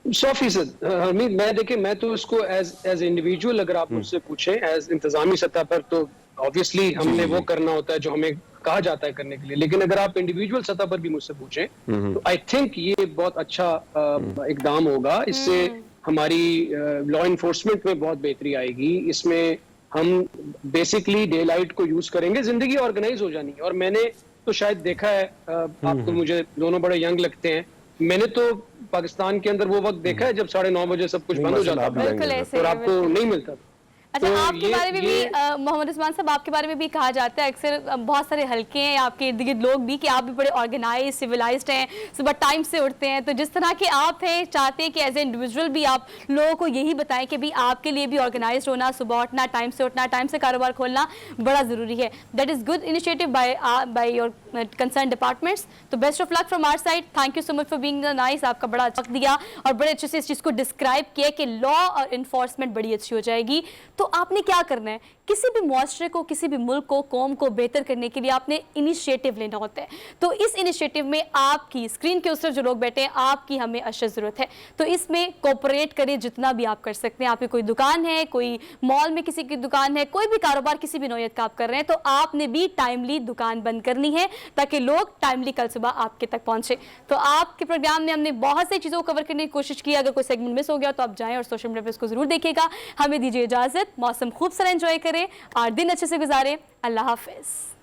100%। मैं तो इसको एज इंडिविजुअल अगर आप मुझसे पूछें एज इंतजामी सतह पर, तो ऑब्वियसली हमने वो करना होता है जो हमें कहा जाता है करने के लिए, लेकिन अगर आप इंडिविजुअल सतह पर भी मुझसे पूछें तो आई थिंक ये बहुत अच्छा इकदाम होगा। इससे हमारी लॉ इन्फोर्समेंट में बहुत बेहतरी आएगी। इसमें हम बेसिकली डे लाइट को यूज करेंगे, जिंदगी ऑर्गेनाइज हो जानी है। और मैंने तो शायद देखा है, आप तो मुझे दोनों बड़े यंग लगते हैं, मैंने तो पाकिस्तान के अंदर वो वक्त देखा है जब 9:30 बजे सब कुछ बंद हो जाता था और आपको नहीं मिलता। अच्छा, तो आपके बारे में भी मोहम्मद उस्मान साहब, आपके बारे में भी कहा जाता है अक्सर, बहुत सारे हल्के हैं आपके इर्द गिर्द लोग भी, कि आप भी बड़े ऑर्गेनाइज सिविलाइज्ड हैं, सुबह टाइम से उठते हैं। तो जिस तरह के आप हैं, चाहते हैं कि एज ए इंडिविजुअल भी आप लोगों को यही बताएं कि भी आपके लिए भी ऑर्गेनाइज होना, सुबह उठना, टाइम से उठना, टाइम से कारोबार खोलना बड़ा ज़रूरी है। That is good initiative by your concern departments. तो best of luck from our side. Thank you so much for being nice. आपका बड़ा वक्त दिया और बड़े अच्छे से इस चीज़ को डिस्क्राइब किया कि लॉ और इन्फोर्समेंट बड़ी अच्छी हो जाएगी। तो आपने क्या करना है, किसी भी मुआशरे को, किसी भी मुल्क को, कौम को बेहतर करने के लिए आपने इनिशिएटिव लेना होता है। तो इस इनिशिएटिव में आपकी, स्क्रीन के उस तरफ जो लोग बैठे हैं, आपकी हमें अशद ज़रूरत है। तो इसमें कोऑपरेट करें जितना भी आप कर सकते हैं। आपकी कोई दुकान है, कोई मॉल में किसी की दुकान है, कोई भी कारोबार किसी भी नौयत का आप कर रहे हैं, तो आपने भी टाइमली दुकान बंद करनी है ताकि लोग टाइमली कल सुबह आपके तक पहुंचे। तो आपके प्रोग्राम में हमने बहुत सी चीज़ों को कवर करने की कोशिश की। अगर कोई सेगमेंट मिस हो गया तो आप जाएं और सोशल मीडिया पर इसको जरूर देखिएगा। हमें दीजिए इजाज़त। मौसम खूब सारा एंजॉय करें और दिन अच्छे से गुजारें। अल्लाह हाफिज़।